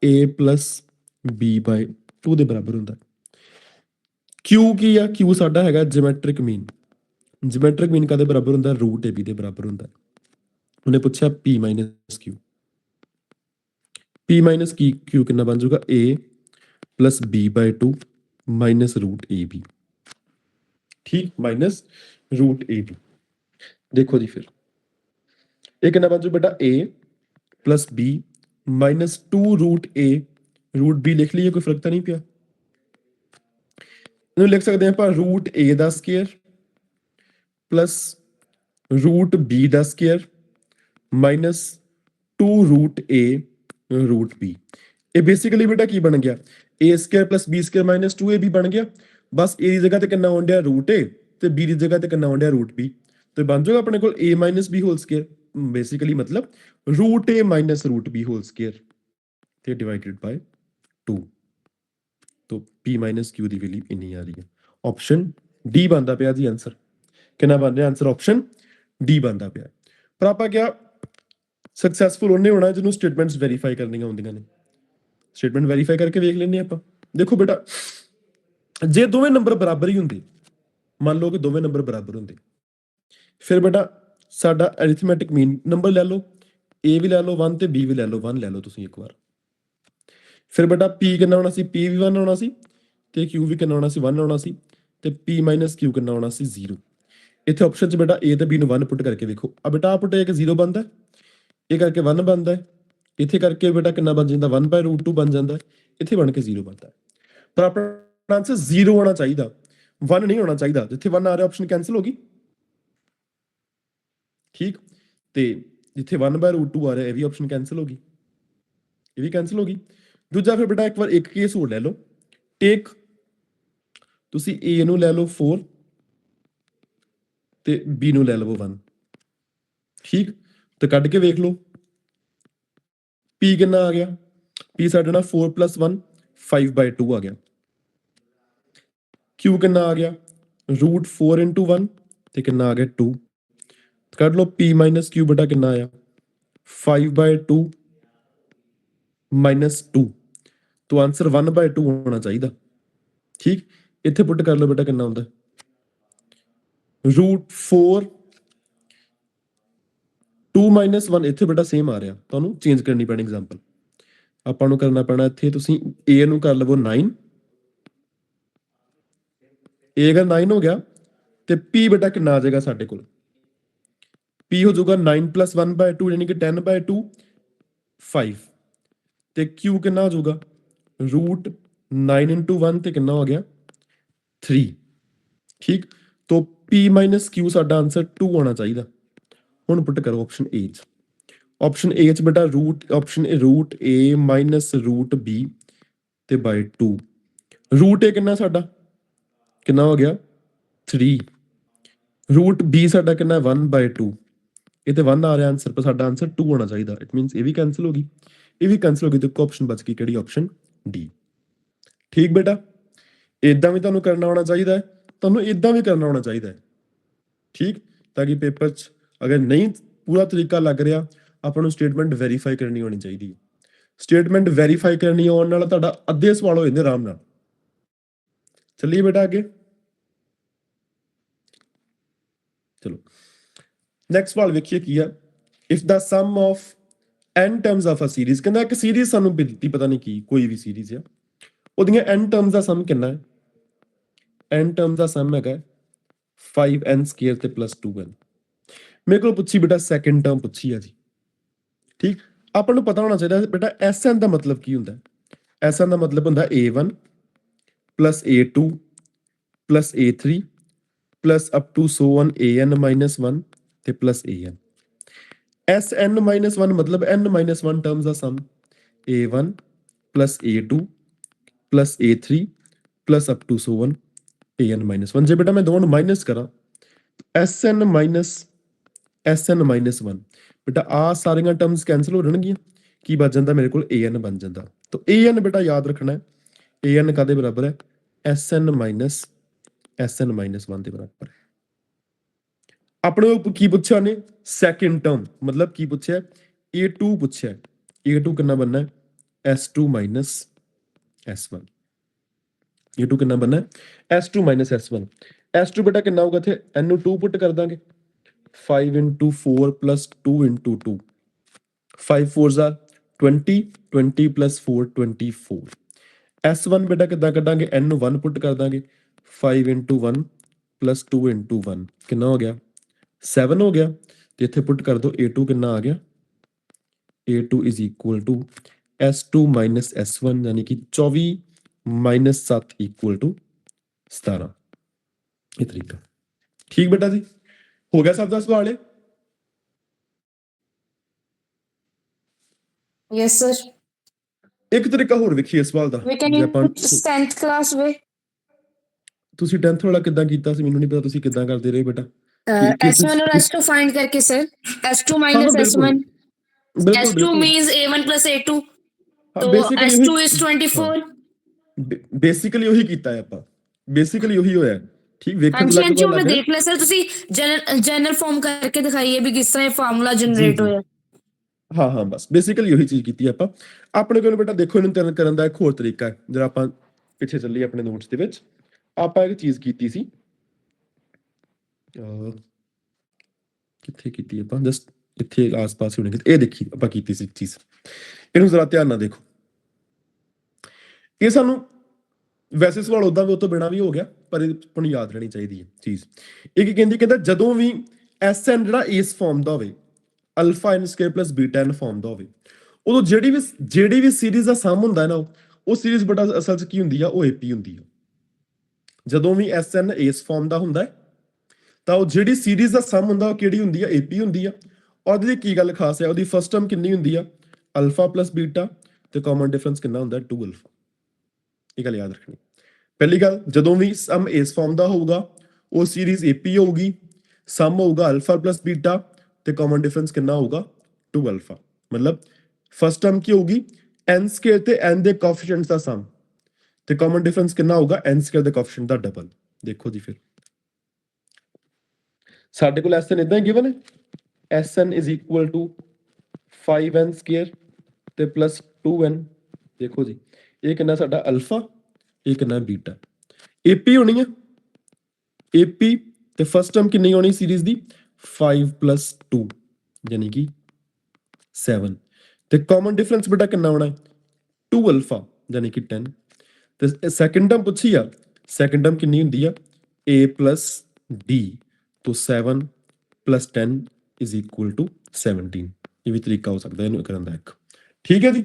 a plus b/2 ਦੇ ਬਰਾਬਰ ਹੁੰਦਾ। Q ਕੀ ਆ, Q ਸਾਡਾ ਹੈਗਾ ਜਿਓਮੈਟ੍ਰਿਕ ਮੀਨ। ਜਿਓਮੈਟ੍ਰਿਕ ਮੀਨ ਕਾਦੇ ਬਰਾਬਰ ਹੁੰਦਾ √ab ਦੇ ਬਰਾਬਰ ਹੁੰਦਾ। ਉਹਨੇ ਪੁੱਛਿਆ p minus q, p minus q ਕਿੰਨਾ ਬਣ ਜਾਊਗਾ a plus b/2 minus √ab। ਠੀਕ, ਮਾਈਨਸ √ab। ਦੇਖੋ ਜੀ ਫਿਰ ਇਹ ਕਿੰਨਾ ਬਣ ਜਾਊ ਬੇਟਾ a plus b minus 2 √a, √b ਲਿਖ ਲਈਏ, ਕੋਈ ਫਰਕ ਤਾਂ ਨਹੀਂ ਪਿਆ। ਇਹਨੂੰ ਲਿਖ ਸਕਦੇ ਹਾਂ ਆਪਾਂ ਰੂਟ a ਦਾ ਸਕੁਅਰ ਪਲੱਸ ਰੂਟ b ਦਾ square minus 2 root a root b। ਇਹ ਬੇਸਿਕਲੀ ਬੇਟਾ ਕੀ ਬਣ ਗਿਆ a square plus b square minus 2ab ਬਣ ਗਿਆ। ਬਸ a ਦੀ ਜਗ੍ਹਾ ਤੇ ਕਿੰਨਾ ਆਉਣ ਡਿਆ ਰੂਟ a ਤੇ b ਦੀ ਜਗ੍ਹਾ ਤੇ ਕਿੰਨਾ ਆਉਣ ਡਿਆ ਰੂਟ b। ਤੇ ਬਣ ਜਾਊਗਾ ਆਪਣੇ ਕੋਲ a minus b whole square basically ਮਤਲਬ root a minus root b whole square ਤੇ ਡਿਵਾਈਡਡ ਬਾय 2। तो p माइनस क्यू ਦੀ ਵੈਲਿਊ ਇੰਨੀ ਆ ਰਹੀ ਹੈ। ਆਪਸ਼ਨ ਡੀ ਬਣਦਾ ਪਿਆ ਜੀ ਆਨਸਰ। ਕਿੰਨਾ ਬਣ ਰਿਹਾ ਆਨਸਰ ਆਪਸ਼ਨ ਡੀ ਬਣਦਾ ਪਿਆ। ਪਰ ਆਪਾਂ ਕਿਹਾ ਸਕਸੈਸਫੁਲ ਉਹਨੇ ਹੋਣਾ ਜਿਹਨੂੰ ਸਟੇਟਮੈਂਟਸ ਵੈਰੀਫਾਈ ਕਰਨੀਆਂ ਹੁੰਦੀਆਂ ਨੇ। ਸਟੇਟਮੈਂਟ ਵੈਰੀਫਾਈ ਕਰਕੇ ਵੇਖ ਲੈਂਦੇ ਆਪਾਂ। ਦੇਖੋ ਬੇਟਾ ਜੇ ਦੋਵੇਂ ਨੰਬਰ ਬਰਾਬਰ ਹੀ ਹੁੰਦੇ, ਮੰਨ ਲਓ ਕਿ ਦੋਵੇਂ ਨੰਬਰ ਬਰਾਬਰ ਹੁੰਦੇ, ਫਿਰ ਬੇਟਾ ਸਾਡਾ ਅਰਿਥਮੈਟਿਕ ਮੀਨ ਨੰਬਰ ਲੈ ਲਓ, a ਵੀ ਲੈ ਲਓ 1 ਤੇ b ਵੀ ਲੈ ਲਓ 1 ਲੈ ਲਓ ਤੁਸੀਂ ਇੱਕ ਵਾਰ। ਫਿਰ ਬੇਟਾ p ਕਿੰਨਾ ਆਉਣਾ ਸੀ, p ਵੀ 1 ਆਉਣਾ ਸੀ ਤੇ q ਵੀ ਕਿੰਨਾ ਆਉਣਾ ਸੀ 1 ਆਉਣਾ ਸੀ ਤੇ p q ਕਿੰਨਾ ਆਉਣਾ ਸੀ 0। ਇੱਥੇ ਆਪਸ਼ਨ 'ਚ ਬੇਟਾ a ਤੇ b ਨੂੰ 1 ਪੁੱਟ ਕਰਕੇ ਵੇਖੋ। ਆ ਬੇਟਾ ਪੁੱਟ ਇੱਕ 0 ਬਣਦਾ, ਇਹ ਕਰਕੇ 1 ਬਣਦਾ, ਇੱਥੇ ਕਰਕੇ ਬੇਟਾ ਕਿੰਨਾ ਬਣ ਜਾਂਦਾ 1/√2 ਬਣ ਜਾਂਦਾ, ਇੱਥੇ ਬਣ ਕੇ 0 ਬਣਦਾ। ਪਰ ਆਪਣਾ ਆਨਸਰ 0 ਹੋਣਾ ਚਾਹੀਦਾ, 1 ਨਹੀਂ ਹੋਣਾ ਚਾਹੀਦਾ। ਜਿੱਥੇ 1 ਆ ਰਿਹਾ ਆਪਸ਼ਨ ਕੈਨਸਲ ਹੋ ਗਈ, ਠੀਕ। ਤੇ ਜਿੱਥੇ 1/√2 ਆ ਰਿਹਾ ਇਹ ਵੀ ਆਪਸ਼ਨ ਕੈਨਸਲ ਹੋ ਗਈ, ਇਹ ਵੀ ਕੈਨਸਲ ਹੋ ਗਈ। ਦੂਜਾ ਫਿਰ ਬੇਟਾ ਇੱਕ ਵਾਰ ਇੱਕ ਕੇਸ ਹੋਰ ਲੈ ਲਓ। ਟੇਕ ਤੁਸੀਂ a ਨੂੰ ਲੈ ਲਓ 4 ਤੇ b ਨੂੰ ਲੈ ਲਵੋ 1, ਠੀਕ। ਤੇ ਕੱਢ ਕੇ ਵੇਖ ਲਓ p ਕਿੰਨਾ ਆ ਗਿਆ, p ਸਾਡਾ ਨਾਲ 4 + 1 5/2 ਆ ਗਿਆ। q ਕਿੰਨਾ ਆ ਗਿਆ √4 × 1 ਤੇ ਕਿੰਨਾ ਆ ਗਿਆ 2। ਕੱਢ ਲਓ p - q ਬੇਟਾ ਕਿੰਨਾ ਆਇਆ 5/2 - 2। तो आंसर 1/2 होना चाहिए, ठीक। इतने पुट कर लो बेटा कितना होता √4 2 - 1 इतने बेटा सेम आ रहा, तो चेंज करनी पैनी एग्जाम्पल। ਆਪਾਂ करना पैना इतने तुसी a ਨੂੰ कर लवो 9, a अगर 9 हो गया तो p बेटा कितना आ जाएगा साढ़े को, p हो जाऊगा 9 + 1/2 यानी कि 10/2 5 ਤੇ q कितना हो जाऊगा √9 × 1 ਤੇ ਕਿੰਨਾ ਹੋ ਗਿਆ 3, ठीक। तो p - q ਸਾਡਾ ਆਨਸਰ 2 ਹੋਣਾ ਚਾਹੀਦਾ। ਹੁਣ ਪੁੱਟ ਕਰੋ ਆਪਸ਼ਨ a ਚ, ਆਪਸ਼ਨ a ਚ ਬੇਟਾ ਆਪਸ਼ਨ √a - √b ਤੇ /2। √a ਕਿੰਨਾ ਸਾਡਾ ਕਿੰਨਾ ਹੋ ਗਿਆ 3, √b ਸਾਡਾ ਕਿੰਨਾ 1/2, ਇਹ ਤੇ 1 ਆ ਰਿਹਾ ਆਨਸਰ, ਪਰ ਸਾਡਾ ਆਨਸਰ 2 ਹੋਣਾ ਚਾਹੀਦਾ। ਇਟ ਮੀਨਸ ਇਹ ਵੀ ਕੈਨਸਲ ਹੋ ਗਈ, ਇਹ ਵੀ ਕੈਨਸਲ ਹੋ ਗਈ, ਤੇ ਇੱਕ ਆਪਸ਼ਨ ਬਚ ਗਈ ਕਿਹੜੀ ਆਪਸ਼ਨ ਡੀ, ਠੀਕ ਬੇਟਾ। ਇਦਾਂ ਵੀ ਤੁਹਾਨੂੰ ਕਰਨਾ ਆਉਣਾ ਚਾਹੀਦਾ ਹੈ, ਤੁਹਾਨੂੰ ਇਦਾਂ ਵੀ ਕਰਨਾ ਆਉਣਾ ਚਾਹੀਦਾ ਹੈ, ਠੀਕ। ਤਾਂ ਕਿ ਪੇਪਰ 'ਚ ਅਗਰ ਨਹੀਂ ਪੂਰਾ ਤਰੀਕਾ ਲੱਗ ਰਿਹਾ ਆਪਾਂ ਨੂੰ ਸਟੇਟਮੈਂਟ ਵੈਰੀਫਾਈ ਕਰਨੀ ਹੋਣੀ ਚਾਹੀਦੀ ਹੈ। ਸਟੇਟਮੈਂਟ ਵੈਰੀਫਾਈ ਕਰਨੀ ਆਉਣ ਨਾਲ ਤੁਹਾਡਾ ਅੱਧੇ ਸਵਾਲ ਹੋ ਜਾਂਦੇ ਆਰਾਮ ਨਾਲ। ਚੱਲੀਏ ਬੇਟਾ ਅੱਗੇ, ਚਲੋ ਨੈਕਸਟ ਸਵਾਲ ਵੇਖੀਏ ਕੀ ਆ। If the sum of n terms of a series, ਕਹਿੰਦਾ ਇੱਕ ਸੀਰੀਜ਼ ਸਾਨੂੰ ਦਿੱਤੀ, ਪਤਾ ਨਹੀਂ ਕੀ ਕੋਈ ਵੀ ਸੀਰੀਜ਼ ਆ, ਉਹਦੀਆਂ n ਟਰਮਸ ਦਾ ਸਮ ਕਿੰਨਾ ਹੈ। n ਟਰਮਸ ਦਾ ਸਮ ਹੈਗਾ 5n² ਤੇ +2n। ਮੇਰੇ ਕੋਲ ਪੁੱਛੀ ਬੇਟਾ ਸੈਕੰਡ ਟਰਮ ਪੁੱਛੀ ਆ ਜੀ, ਠੀਕ। ਆਪਾਂ ਨੂੰ ਪਤਾ ਹੋਣਾ ਚਾਹੀਦਾ ਬੇਟਾ Sn ਦਾ ਮਤਲਬ ਕੀ ਹੁੰਦਾ। Sn ਦਾ ਮਤਲਬ ਹੁੰਦਾ a1 + a2 + a3 + up to so on an - 1 ਤੇ +an। Sn - 1 ਮਤਲਬ n - 1 terms the sum a1 + a2 + a3 + up to so on an - 1। ਜੇ ਬੇਟਾ ਮੈਂ ਦੋਵਾਂ ਨੂੰ ਮਾਈਨਸ ਕਰਾਂ Sn - Sn - 1 ਬੇਟਾ ਆ ਸਾਰੀਆਂ ਟਰਮਸ ਕੈਨਸਲ ਹੋ ਜਾਣਗੀਆਂ, ਕੀ ਬਚ ਜਾਂਦਾ ਮੇਰੇ ਕੋਲ an ਬਣ ਜਾਂਦਾ। ਤਾਂ an ਬੇਟਾ ਯਾਦ ਰੱਖਣਾ ਹੈ an ਕਾਦੇ ਬਰਾਬਰ ਹੈ Sn - Sn - 1 ਦੇ ਬਰਾਬਰ ਹੈ। ਆਪਣੇ ਕੀ ਪੁੱਛਿਆ ਉਹਨੇ ਸੈਕਿੰਡ ਟਰਮ, ਮਤਲਬ ਕੀ ਪੁੱਛਿਆ a2 ਪੁੱਛਿਆ, a2 ਕਿੰਨਾ ਬਣਨਾ S2 - S1, a2 ਕਿੰਨਾ ਬਣਨਾ S2 - S1। S2 ਬੇਟਾ ਕਿੰਨਾ ਹੋਊਗਾ, ਇੱਥੇ n ਨੂੰ 2 ਪੁੱਟ ਕਰ ਦਾਂਗੇ 5 × 4 + 2 × 2 5 4s are 20 20 + 4 24। S1 ਬੇਟਾ ਕਿੱਦਾਂ ਕੱਢਾਂਗੇ n ਨੂੰ 1 ਪੁੱਟ ਕਰ ਦਾਂਗੇ 5 × 1 + 2 × 1 ਕਿੰਨਾ ਹੋ ਗਿਆ 7 ਹੋ ਗਿਆ। ਤੇ ਇੱਥੇ ਪੁੱਟ ਕਰ ਦੋ a2 ਕਿੰਨਾ ਆ ਗਿਆ a2 = S2 - S1 ਯਾਨੀ ਕਿ 24 - 7 = 17 ਇਹ ਤਰੀਕਾ। ਠੀਕ ਬੇਟਾ ਜੀ, ਹੋ ਗਿਆ ਸਭ ਦਾ ਸਵਾਲ ਹੈ? Yes, sir. ਇੱਕ ਤਰੀਕਾ ਹੋਰ ਵੇਖੀਏ ਸਵਾਲ ਦਾ। We can ਜੇ ਆਪਾਂ use 10th class way. ਤੁਸੀਂ 10th ਵਾਲਾ ਕਿੱਦਾਂ ਕੀਤਾ ਸੀ ਮੈਨੂੰ ਨਹੀਂ ਪਤਾ, ਤੁਸੀਂ ਕਿੱਦਾਂ ਕਰਦੇ ਰਹੇ ਬੇਟਾ? S1 और S2 find करके sir. S2 हाँ, minus बिल्कुल S1. बिल्कुल S2 बिल्कुल means A1 plus A2. हाँ, तो basically S2 वही- is 24. ਬੇਸਿਕਲੀ ਉਹੀ ਕੀਤਾ ਹੈ ਆਪਾਂ, ਬੇਸਿਕਲੀ ਉਹੀ ਹੋਇਆ। ਠੀਕ, ਵੇਖਣ ਹਾਂਜੀ ਲੱਗ ਹਾਂਜੀ, ਪਤਾ ਉਹ ਮੈਂ ਲੱਗ ਦੇਖ ਲਿਆ ਸਰ। ਤੁਸੀਂ ਜਨਰਲ ਫਾਰਮ ਕਰਕੇ ਦਿਖਾਈਏ ਵੀ ਕਿਸ ਤਰ੍ਹਾਂ ਇਹ ਫਾਰਮੂਲਾ ਜਨਰੇਟ ਜੀ। ਹੋਇਆ। ਹਾਂ ਹਾਂ, ਬਸ ਬੇਸਿਕਲੀ ਉਹੀ ਚੀਜ਼ ਕੀਤੀ ਆਪਾਂ। ਆਪਣੇ ਕੋਲ ਬੇਟਾ ਦੇਖੋ, ਇਹਨੂੰ ਤਿਆਰ ਕਰਨ ਦਾ ਇੱਕ ਹੋਰ ਤਰੀਕਾ ਹੈ। ਜਿਹੜਾ ਆਪਾਂ ਪਿੱਛੇ ਚੱਲੀ ਆਪਣੇ ਨੋਟਸ ਦੇ ਵਿੱਚ, ਆਪਾਂ ਇੱਕ ਚੀਜ਼ ਕੀਤੀ ਸੀ। ਕਿੱਥੇ ਕੀਤੀ ਆਪਾਂ? ਜਸਟ ਇੱਥੇ ਆਸ-ਪਾਸ ਹੋਣੀ। ਇਹ ਦੇਖੀ ਆਪਾਂ ਕੀਤੀ ਸੀ ਚੀਜ਼, ਇਹਨੂੰ ਜ਼ਰਾ ਧਿਆਨ ਨਾਲ ਦੇਖੋ। ਇਹ ਸਾਨੂੰ ਵੈਸੇ ਸਵਾਲ ਉਦਾਂ ਵੀ ਉਹ ਤੋਂ ਬਿਨਾਂ ਵੀ ਹੋ ਗਿਆ, ਪਰ ਇਹ ਤੁਹਾਨੂੰ ਯਾਦ ਰਹਿਣੀ ਚਾਹੀਦੀ ਹੈ ਚੀਜ਼। ਇਹ ਕੀ ਕਹਿੰਦੀ, ਕਹਿੰਦਾ ਜਦੋਂ ਵੀ Sn ਜਿਹੜਾ ਇਸ ਫਾਰਮ ਦਾ ਹੋਵੇ, ਅਲਫਾ n ਸਕੁਅਰ ਪਲੱਸ ਬੀਟਾ n ਫਾਰਮ ਦਾ ਹੋਵੇ, ਉਦੋਂ ਜਿਹੜੀ ਵੀ ਸੀਰੀਜ਼ ਦਾ ਸਮ ਹੁੰਦਾ ਹੈ ਨਾ, ਉਹ ਸੀਰੀਜ਼ ਬੇਟਾ ਅਸਲ 'ਚ ਕੀ ਹੁੰਦੀ ਆ? ਉਹ AP ਹੁੰਦੀ ਆ। ਜਦੋਂ ਵੀ Sn ਇਸ ਫਾਰਮ ਦਾ ਹੁੰਦਾ ਹੈ, ਤਾਂ ਉਹ ਜਿਹੜੀ ਸੀਰੀਜ਼ ਦਾ ਸਮ ਹੁੰਦਾ ਉਹ ਕਿਹੜੀ ਹੁੰਦੀ ਆ? AP ਹੁੰਦੀ ਆ। ਔਰ ਉਹਦੀ ਕੀ ਗੱਲ ਖਾਸ ਹੈ? ਉਹਦੀ ਫਸਟ ਟਰਮ ਕਿੰਨੀ ਹੁੰਦੀ ਆ? ਅਲਫਾ ਪਲੱਸ ਬੀਟਾ, ਤੇ ਕਾਮਨ ਡਿਫਰੈਂਸ ਕਿੰਨਾ ਹੁੰਦਾ? 2 ਅਲਫਾ। ਇਹ ਗੱਲ ਯਾਦ ਰੱਖਣੀ। ਪਹਿਲੀ ਗੱਲ, ਜਦੋਂ ਵੀ ਸਮ ਇਸ ਫਾਰਮ ਦਾ ਹੋਊਗਾ, ਉਹ ਸੀਰੀਜ਼ AP ਹੋਊਗੀ। ਸਮ ਹੋਊਗਾ ਅਲਫਾ ਪਲੱਸ ਬੀਟਾ, ਤੇ ਕਾਮਨ ਡਿਫਰੈਂਸ ਕਿੰਨਾ ਹੋਊਗਾ? 2 ਅਲਫਾ। ਮਤਲਬ ਫਸਟ ਟਰਮ ਕੀ ਹੋਊਗੀ? n ਸਕੁਅਰ ਤੇ n ਦੇ ਕੋਐਫੀਸ਼ੀਐਂਟਸ ਦਾ ਸਮ, ਤੇ ਕਾਮਨ ਡਿਫਰੈਂਸ ਕਿੰਨਾ ਹੋਊਗਾ? n ਸਕੁਅਰ ਦੇ ਕੋਐਫੀਸ਼ੀਐਂਟ ਦਾ ਡਬਲ। ਦੇਖੋ ਜੀ, ਫਿਰ ਸਾਡੇ ਕੋਲ Sn ਇਦਾਂ ਹੀ ਗਿਵਨ ਹੈ। Sn is equal to 5n square ਤੇ ਪਲੱਸ 2n। ਦੇਖੋ ਜੀ, ਇਹ ਕਿੰਨਾ ਸਾਡਾ ਅਲਫਾ, ਇਹ ਕਿੰਨਾ ਬੀਟਾ। AP ਹੋਣੀ ਹੈ, AP, ਤੇ ਫਸਟ ਟਰਮ ਕਿੰਨੀ ਹੋਣੀ ਸੀਰੀਜ਼ ਦੀ? 5 ਪਲੱਸ 2 ਯਾਨੀ ਕਿ 7। ਤੇ ਕਾਮਨ ਡਿਫਰੈਂਸ ਬੇਟਾ ਕਿੰਨਾ ਹੋਣਾ ਹੈ? 2 ਅਲਫਾ ਯਾਨੀ ਕਿ 10। ਤੇ ਸੈਕੰਡ ਟਰਮ ਪੁੱਛੀ ਆ, ਸੈਕੰਡ ਟਰਮ ਕਿੰਨੀ ਹੁੰਦੀ ਆ? A ਪਲੱਸ D, तो 7 plus 10 is equal to 17। ਇਹ ਵੀ ਤਰੀਕਾ ਹੋ ਸਕਦਾ ਇਹਨੂੰ ਕਰਨ ਦਾ ਇੱਕ। ਠੀਕ ਹੈ ਜੀ,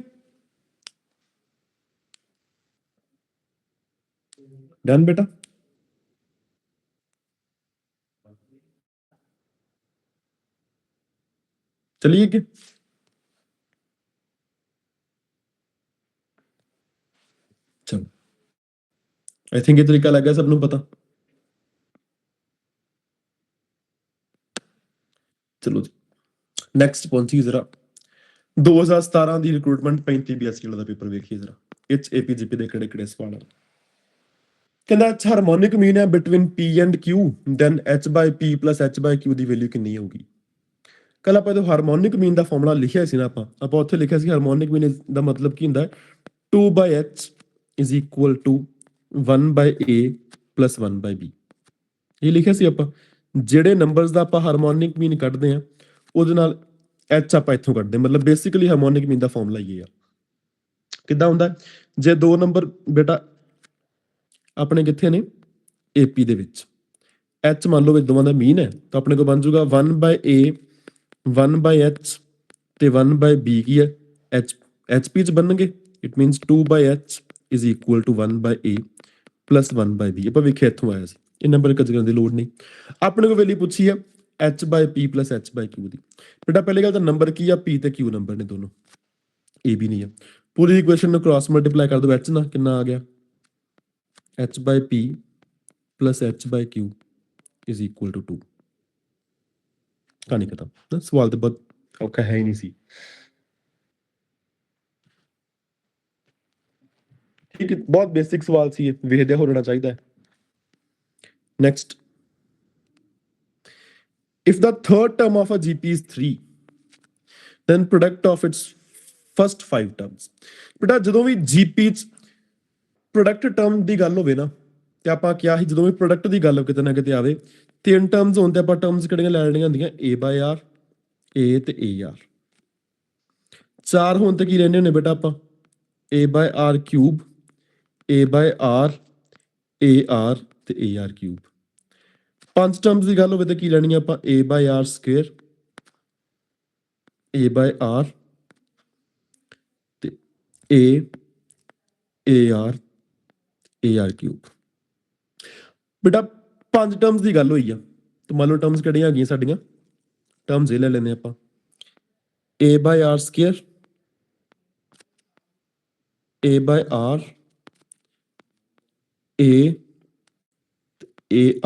ਡਨ ਬੇਟਾ। ਚਲਿਏ ਅੱਗੇ। ਚਲੋ, ਆਈ ਥਿੰਕ ਇਹ ਤਰੀਕਾ ਲੱਗ ਗਿਆ ਸਭ ਨੂੰ ਪਤਾ। ਚਲੋ ਜੀ, ਨੈਕਸਟ ਪਹੁੰਚੀ ਜ਼ਰਾ 2017 ਦੀ ਰਿਕਰੂਟਮੈਂਟ 35 BSc ਦਾ ਪੇਪਰ ਵੇਖੀਏ ਜ਼ਰਾ। ਇਹ 'ਚ APGP ਦੇ ਕਿਹੜੇ ਸਵਾਲ ਆ। ਕਹਿੰਦਾ ਹਾਰਮੋਨਿਕ ਮੀਨ ਹੈ between P and Q, then H/P plus H/Q ਦੀ ਵੈਲਿਊ ਕਿੰਨੀ ਹੋਊਗੀ? ਕੱਲ ਆਪਾਂ ਜਦੋਂ ਹਾਰਮੋਨਿਕ ਮੀਨ ਦਾ ਫਾਰਮੂਲਾ ਲਿਖਿਆ ਸੀ ਨਾ, ਆਪਾਂ ਉੱਥੇ ਲਿਖਿਆ ਸੀ ਹਾਰਮੋਨਿਕ ਮੀਨ ਦਾ ਮਤਲਬ ਕੀ ਹੁੰਦਾ ਹੈ? 2/H is equal to 1/A plus 1/B। ਇਹ ਲਿਖਿਆ ਸੀ ਆਪਾਂ। ਜਿਹੜੇ ਨੰਬਰਸ ਦਾ ਆਪਾਂ ਹਾਰਮੋਨਿਕ ਮੀਨ ਕੱਢਦੇ ਆ, ਉਹਦੇ ਨਾਲ H ਆਪਾਂ ਇੱਥੋਂ ਕੱਢਦੇ। ਮਤਲਬ ਬੇਸਿਕਲੀ ਹਾਰਮੋਨਿਕ ਮੀਨ ਦਾ ਫਾਰਮੂਲਾ ਇਹ ਆ। ਕਿੱਦਾਂ ਹੁੰਦਾ? ਜੇ ਦੋ ਨੰਬਰ ਬੇਟਾ ਆਪਣੇ ਕਿੱਥੇ ਨੇ? AP ਦੇ ਵਿੱਚ, H ਮੰਨ ਲਓ ਇਹ ਦੋਵਾਂ ਦਾ ਮੀਨ ਹੈ, ਤਾਂ ਆਪਣੇ ਕੋਲ ਬਣ ਜਾਊਗਾ 1/A 1/H ਤੇ 1/B ਕੀ ਹੈ? HP ਚ ਬਣਨਗੇ। It means 2/H is equal to 1/A plus 1/B। ਆਪਾਂ ਵੇਖਿਆ ਇੱਥੋਂ ਆਇਆ ਸੀ, ਇਹ ਨੰਬਰ ਕਦੇ ਕਰਨ ਦੀ ਲੋੜ ਨਹੀਂ। ਆਪਣੇ ਕੋਲ ਵੈਲਿਊ ਪੁੱਛੀ ਹੈ H/P plus H/Q ਦੀ। ਬੇਟਾ ਪਹਿਲੀ ਗੱਲ ਤਾਂ ਨੰਬਰ ਕੀ ਆ? P ਤੇ Q ਨੰਬਰ ਨੇ ਦੋਨੋਂ, AB ਨਹੀਂ ਆ। ਪੂਰੀ ਇਕੁਏਸ਼ਨ ਨੂੰ ਕ੍ਰਾਸ ਮਲਟੀਪਲਾਈ ਕਰ ਦਿਓ H ਨਾਲ, ਕਿੰਨਾ ਆ ਗਿਆ? H/P plus H/Q is equal to 2। ਕਹਾਣੀ ਖਤਮ। ਸਵਾਲ ਤਾਂ ਬਹੁਤ ਔਖਾ ਹੈ ਹੀ ਨਹੀਂ ਸੀ। ਠੀਕ ਹੈ, ਬਹੁਤ ਬੇਸਿਕ ਸਵਾਲ ਸੀ, ਵੇਖਦੇ ਹੋਣਾ ਚਾਹੀਦਾ ਹੈ। Next, if the third term of a GP is 3, then product of its first 5 terms। ਬੇਟਾ ਜਦੋਂ ਵੀ GP ਚ ਪ੍ਰੋਡਕਟ ਟਰਮ ਦੀ ਗੱਲ ਹੋਵੇ ਨਾ, ਤੇ ਆਪਾਂ ਕਿਹਾ ਸੀ ਜਦੋਂ ਵੀ ਪ੍ਰੋਡਕਟ ਦੀ ਗੱਲ ਕਿਤੇ ਨਾ ਕਿਤੇ ਆਵੇ, 3 ਟਰਮਸ ਹੋਣ ਤੇ ਆਪਾਂ ਟਰਮਸ ਕਿਹੜੀਆਂ ਲੈ ਲੈਣੀਆਂ ਹੁੰਦੀਆਂ? A/R, A ਤੇ AR। 4 ਹੋਣ ਤੇ ਕੀ ਲੈਣੇ ਹੁੰਦੇ ਬੇਟਾ ਆਪਾਂ? A/R ਕਿਊਬ, A/R, AR ਤੇ AR ਕਿਊਬ। 5 ਟਰਮਸ ਦੀ ਗੱਲ ਹੋਵੇ ਤੇ ਕੀ ਲੈਣੀ ਆਪਾਂ? A/R ਸਕੁਅਰ, A/R ਤੇ AR ਕਿਊਬ। बेटा 5 टर्म्स की गल हुई है तो मान लो टर्म्स किहड़ियां आ गईਆਂ ਸਾਡੀਆਂ टर्म्स ये ले लेने ਆਪਾਂ a by r square a by r a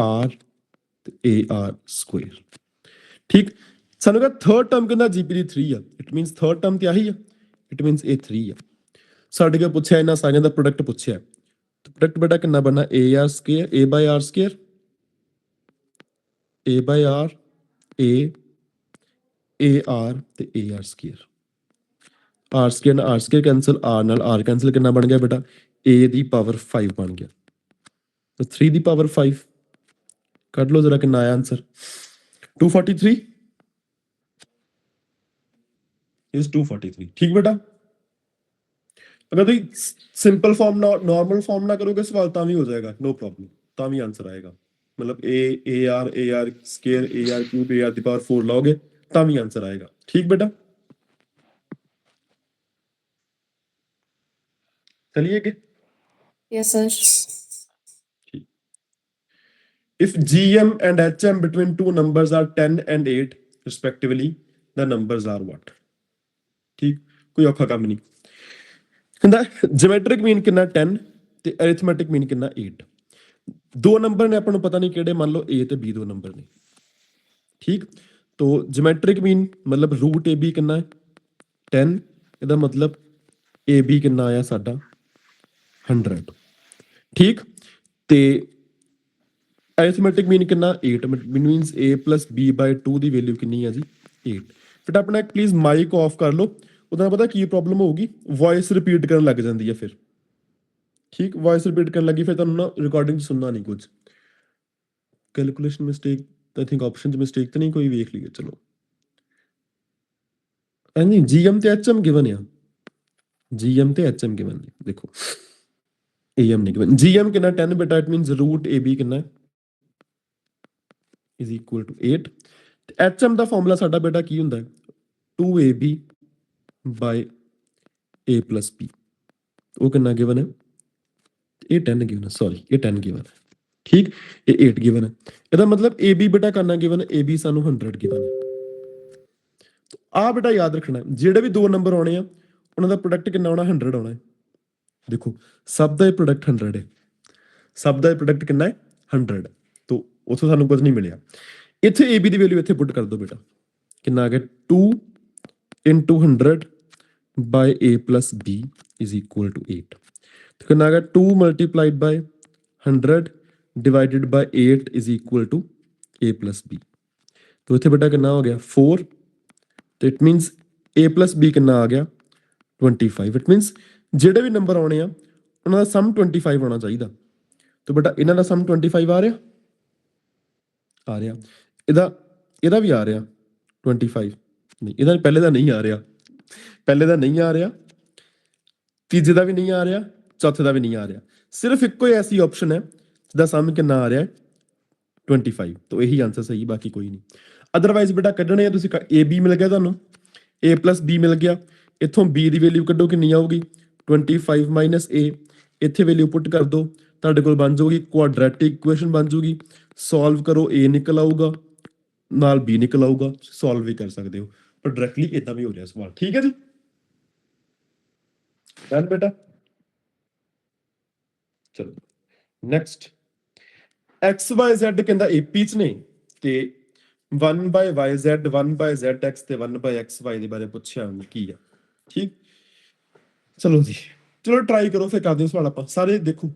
ar ਤੇ ar square ठीक ਸਾਨੂੰ ਕਹਾ ਥਰਡ ਟਰਮ ਕਹਿੰਦਾ ਜੀਪੀ ਦੀ 3 ਆ ਇਟ ਮੀਨਸ ਥਰਡ ਟਰਮ ਤੇ ਆਹੀ ਆ ਇਟ ਮੀਨਸ ਇਹ 3 ਆ ਸਾਡੇ ਕੋਲ ਪੁੱਛਿਆ ਇਹਨਾਂ ਸਾਰਿਆਂ ਦਾ ਪ੍ਰੋਡਕਟ ਪੁੱਛਿਆ ਤਾਂ ਪ੍ਰੋਡਕਟ ਬੇਟਾ ਕਿੰਨਾ ਬਣਨਾ ar square a by r square a by r a ar ਤੇ ar square r square ਨਾਲ r square ਕੈਨਸਲ r ਨਾਲ r ਕੈਨਸਲ ਕਿੰਨਾ ਬਣ ਗਿਆ ਬੇਟਾ a ਦੀ ਪਾਵਰ 5 ਬਣ ਗਿਆ ਤਾਂ 3 ਦੀ ਪਾਵਰ 5 ਕੱਢ ਲਓ ਜਰਾ ਕਿੰਨਾ ਆਇਆ ਆਨਸਰ 243 is 243 ठीक बेटा अगर तुम सिंपल फॉर्म नॉर्मल फॉर्म ना करोगे सवाल तामी हो जाएगा नो प्रॉब्लम तामी आंसर आएगा मतलब a r square a r cube a r दी पावर 4 लोगे तामी आंसर आएगा ठीक बेटा चलिए के yes sir if gm and hm between two numbers are 10 and 8 respectively the numbers are what ठीक कोई औखा काम नहीं कहता ज्योमेट्रिक मीन कितना 10 ਤੇ ਅਰਿਥਮੈਟਿਕ ਮੀਨ ਕਿੰਨਾ 8 ਦੋ ਨੰਬਰ ਨੇ ਆਪਾਂ ਨੂੰ ਪਤਾ ਨਹੀਂ ਕਿਹੜੇ ਮੰਨ ਲਓ a ਤੇ b ਦੋ ਨੰਬਰ ਨੇ ਠੀਕ तो ज्योमेट्रिक मीन मतलब रूट ए बी कितना है 10 ਇਹਦਾ ਮਤਲਬ ए बी ਕਿੰਨਾ ਆਇਆ ਸਾਡਾ 100 ਠੀਕ ਤੇ ਅਰਿਥਮੈਟਿਕ ਮੀਨ ਕਿੰਨਾ 8 means a b by 2 the value ਕਿੰਨੀ ਹੈ ਜੀ 8 ਫਿਰ ਆਪਣਾ ਇੱਕ ਪਲੀਜ਼ ਮਾਈਕ ਆਫ ਕਰ ਲਓ ਉਹਦਾ ਪਤਾ ਕੀ ਪ੍ਰੋਬਲਮ ਹੋਊਗੀ ਵੌਇਸ ਰਿਪੀਟ ਕਰਨ ਲੱਗ ਜਾਂਦੀ ਹੈ ਫਿਰ ਠੀਕ ਵੌਇਸ ਰਿਪੀਟ ਕਰਨ ਲੱਗੀ ਫਿਰ ਤੁਹਾਨੂੰ ਨਾ ਰਿਕਾਰਡਿੰਗ ਚ ਸੁਣਨਾ ਨਹੀਂ ਕੁਝ calculation mistake I think option ਚ ਮਿਸਟੇਕ ਤਾਂ ਨਹੀਂ ਕੋਈ ਵੇਖ ਲਈਏ ਚਲੋ ਨਹੀਂ ਜੀਐਮ ਤੇ ਐਚਐਮ ਗਿਵਨ ਆ ਜੀਐਮ ਤੇ ਐਚਐਮ ਗਿਵਨ ਨੇ ਦੇਖੋ ਏਐਮ ਨਹੀਂ ਗਿਵਨ ਜੀਐਮ ਕਿੰਨਾ 10 ਬੇਟਾ ਇਟ ਮੀਨਸ ਰੂਟ ਏਬੀ ਕਿੰਨਾ is equal to 8 ਤੇ ਐਚਐਮ ਦਾ ਫਾਰਮੂਲਾ ਸਾਡਾ ਬੇਟਾ ਕੀ ਹੁੰਦਾ ਹੈ 2ab by a plus b ਉਹ ਕਿੰਨਾ ਗਿਵਨ ਹੈ ਇਹ 10 ਗਿਵਨ ਹੈ ਸੌਰੀ ਇਹ 10 ਗਿਵਨ ਹੈ ਠੀਕ ਇਹ 8 ਗਿਵਨ ਹੈ ਇਹਦਾ ਮਤਲਬ ab ਬੇਟਾ ਕਰਨਾ ਗਿਵਨ ਹੈ ab ਸਾਨੂੰ 100 ਗਿਵਨ ਹੈ ਆ ਬੇਟਾ ਯਾਦ ਰੱਖਣਾ ਜਿਹੜੇ ਵੀ ਦੋ ਨੰਬਰ ਆਉਣੇ ਆ ਉਹਨਾਂ ਦਾ ਪ੍ਰੋਡਕਟ ਕਿੰਨਾ ਆਉਣਾ 100 ਆਉਣਾ ਹੈ ਦੇਖੋ ਸਭ ਦਾ ਪ੍ਰੋਡਕਟ 100 ਹੈ ਸਭ ਦਾ ਪ੍ਰੋਡਕਟ ਕਿੰਨਾ ਹੈ 100 ਤੋਂ ਉਥੋਂ ਸਾਨੂੰ ਕੁਝ ਨਹੀਂ ਮਿਲਿਆ ਇੱਥੇ ab ਦੀ ਵੈਲਿਊ ਇੱਥੇ ਪੁੱਟ ਕਰ ਦਿਓ ਬੇਟਾ ਕਿੰਨਾ ਆ ਗਿਆ 2 into 100 by a plus b is equal to 8 तो कितना आ गया 2 multiplied by 100 divided by 8 is equal to a plus b तो इतने बेटा कितना हो गया 4 तो it means a plus b कितना आ गया 25 it means ਜਿਹੜੇ ਵੀ ਨੰਬਰ ਆਉਣੇ ਆ ਉਹਨਾਂ ਦਾ ਸਮ 25 ਹੋਣਾ ਚਾਹੀਦਾ तो बेटा ਇਹਨਾਂ ਦਾ ਸਮ 25 ਆ ਰਿਹਾ ਇਹਦਾ ਵੀ ਆ ਰਿਹਾ 25 ਨਹੀਂ ਇਹਦਾ ਪਹਿਲੇ ਦਾ ਨਹੀਂ ਆ ਰਿਹਾ ਪਹਿਲੇ ਦਾ ਨਹੀਂ ਆ ਰਿਹਾ ਤੀਜੇ ਦਾ ਵੀ ਨਹੀਂ ਆ ਰਿਹਾ ਚੌਥੇ ਦਾ ਵੀ ਨਹੀਂ ਆ ਰਿਹਾ ਸਿਰਫ ਇੱਕੋ ਹੀ ਐਸੀ ਆਪਸ਼ਨ ਹੈ ਜਿਹਦਾ ਸਮ ਕਿੰਨਾ ਆ ਰਿਹਾ 25 ਤੋਂ ਇਹੀ ਆਨਸਰ ਸਹੀ ਬਾਕੀ ਕੋਈ ਨਹੀਂ ਅਦਰਵਾਈਜ਼ ਬੇਟਾ ਕੱਢਣੇ ਆ ਤੁਸੀਂ AB ਮਿਲ ਗਿਆ ਤੁਹਾਨੂੰ A plus B ਮਿਲ ਗਿਆ ਇੱਥੋਂ B ਦੀ ਵੈਲਿਊ ਕੱਢੋ ਕਿੰਨੀ ਆਊਗੀ 25 - A ਇੱਥੇ ਵੈਲਿਊ ਪੁੱਟ ਕਰ ਦਿਓ ਤੁਹਾਡੇ ਕੋਲ ਬਣ ਜਾਊਗੀ ਕੁਆਡਰੈਟਿਕ ਇਕੁਏਸ਼ਨ ਬਣ ਜਾਊਗੀ ਸੋਲਵ ਕਰੋ A ਨਿਕਲ ਆਊਗਾ ਨਾਲ B ਨਿਕਲ ਆਊਗਾ ਸੋਲਵ ਵੀ ਕਰ ਸਕਦੇ ਹੋ ਪਰ ਡਾਇਰੈਕਟਲੀ ਇਦਾਂ ਵੀ ਹੋ ਰਿਹਾ ਸਵਾਲ ਠੀਕ ਹੈ ਜੀ ਡਨ ਬੇਟਾ ਚਲੋ ਨੈਕਸਟ XYZ ਕਹਿੰਦਾ AP ਚ ਨੇ ਤੇ 1/YZ 1/ZX ਤੇ 1/XY ਦੇ ਬਾਰੇ ਪੁੱਛਿਆ ਉਹਨੇ ਕੀ ਆ ਠੀਕ ਚਲੋ ਜੀ ਚਲੋ ਟਰਾਈ ਕਰੋ ਫਿਰ ਕਰਦੇ ਹਾਂ ਸਵਾਲ ਆਪਾਂ ਸਾਰੇ ਦੇਖੋ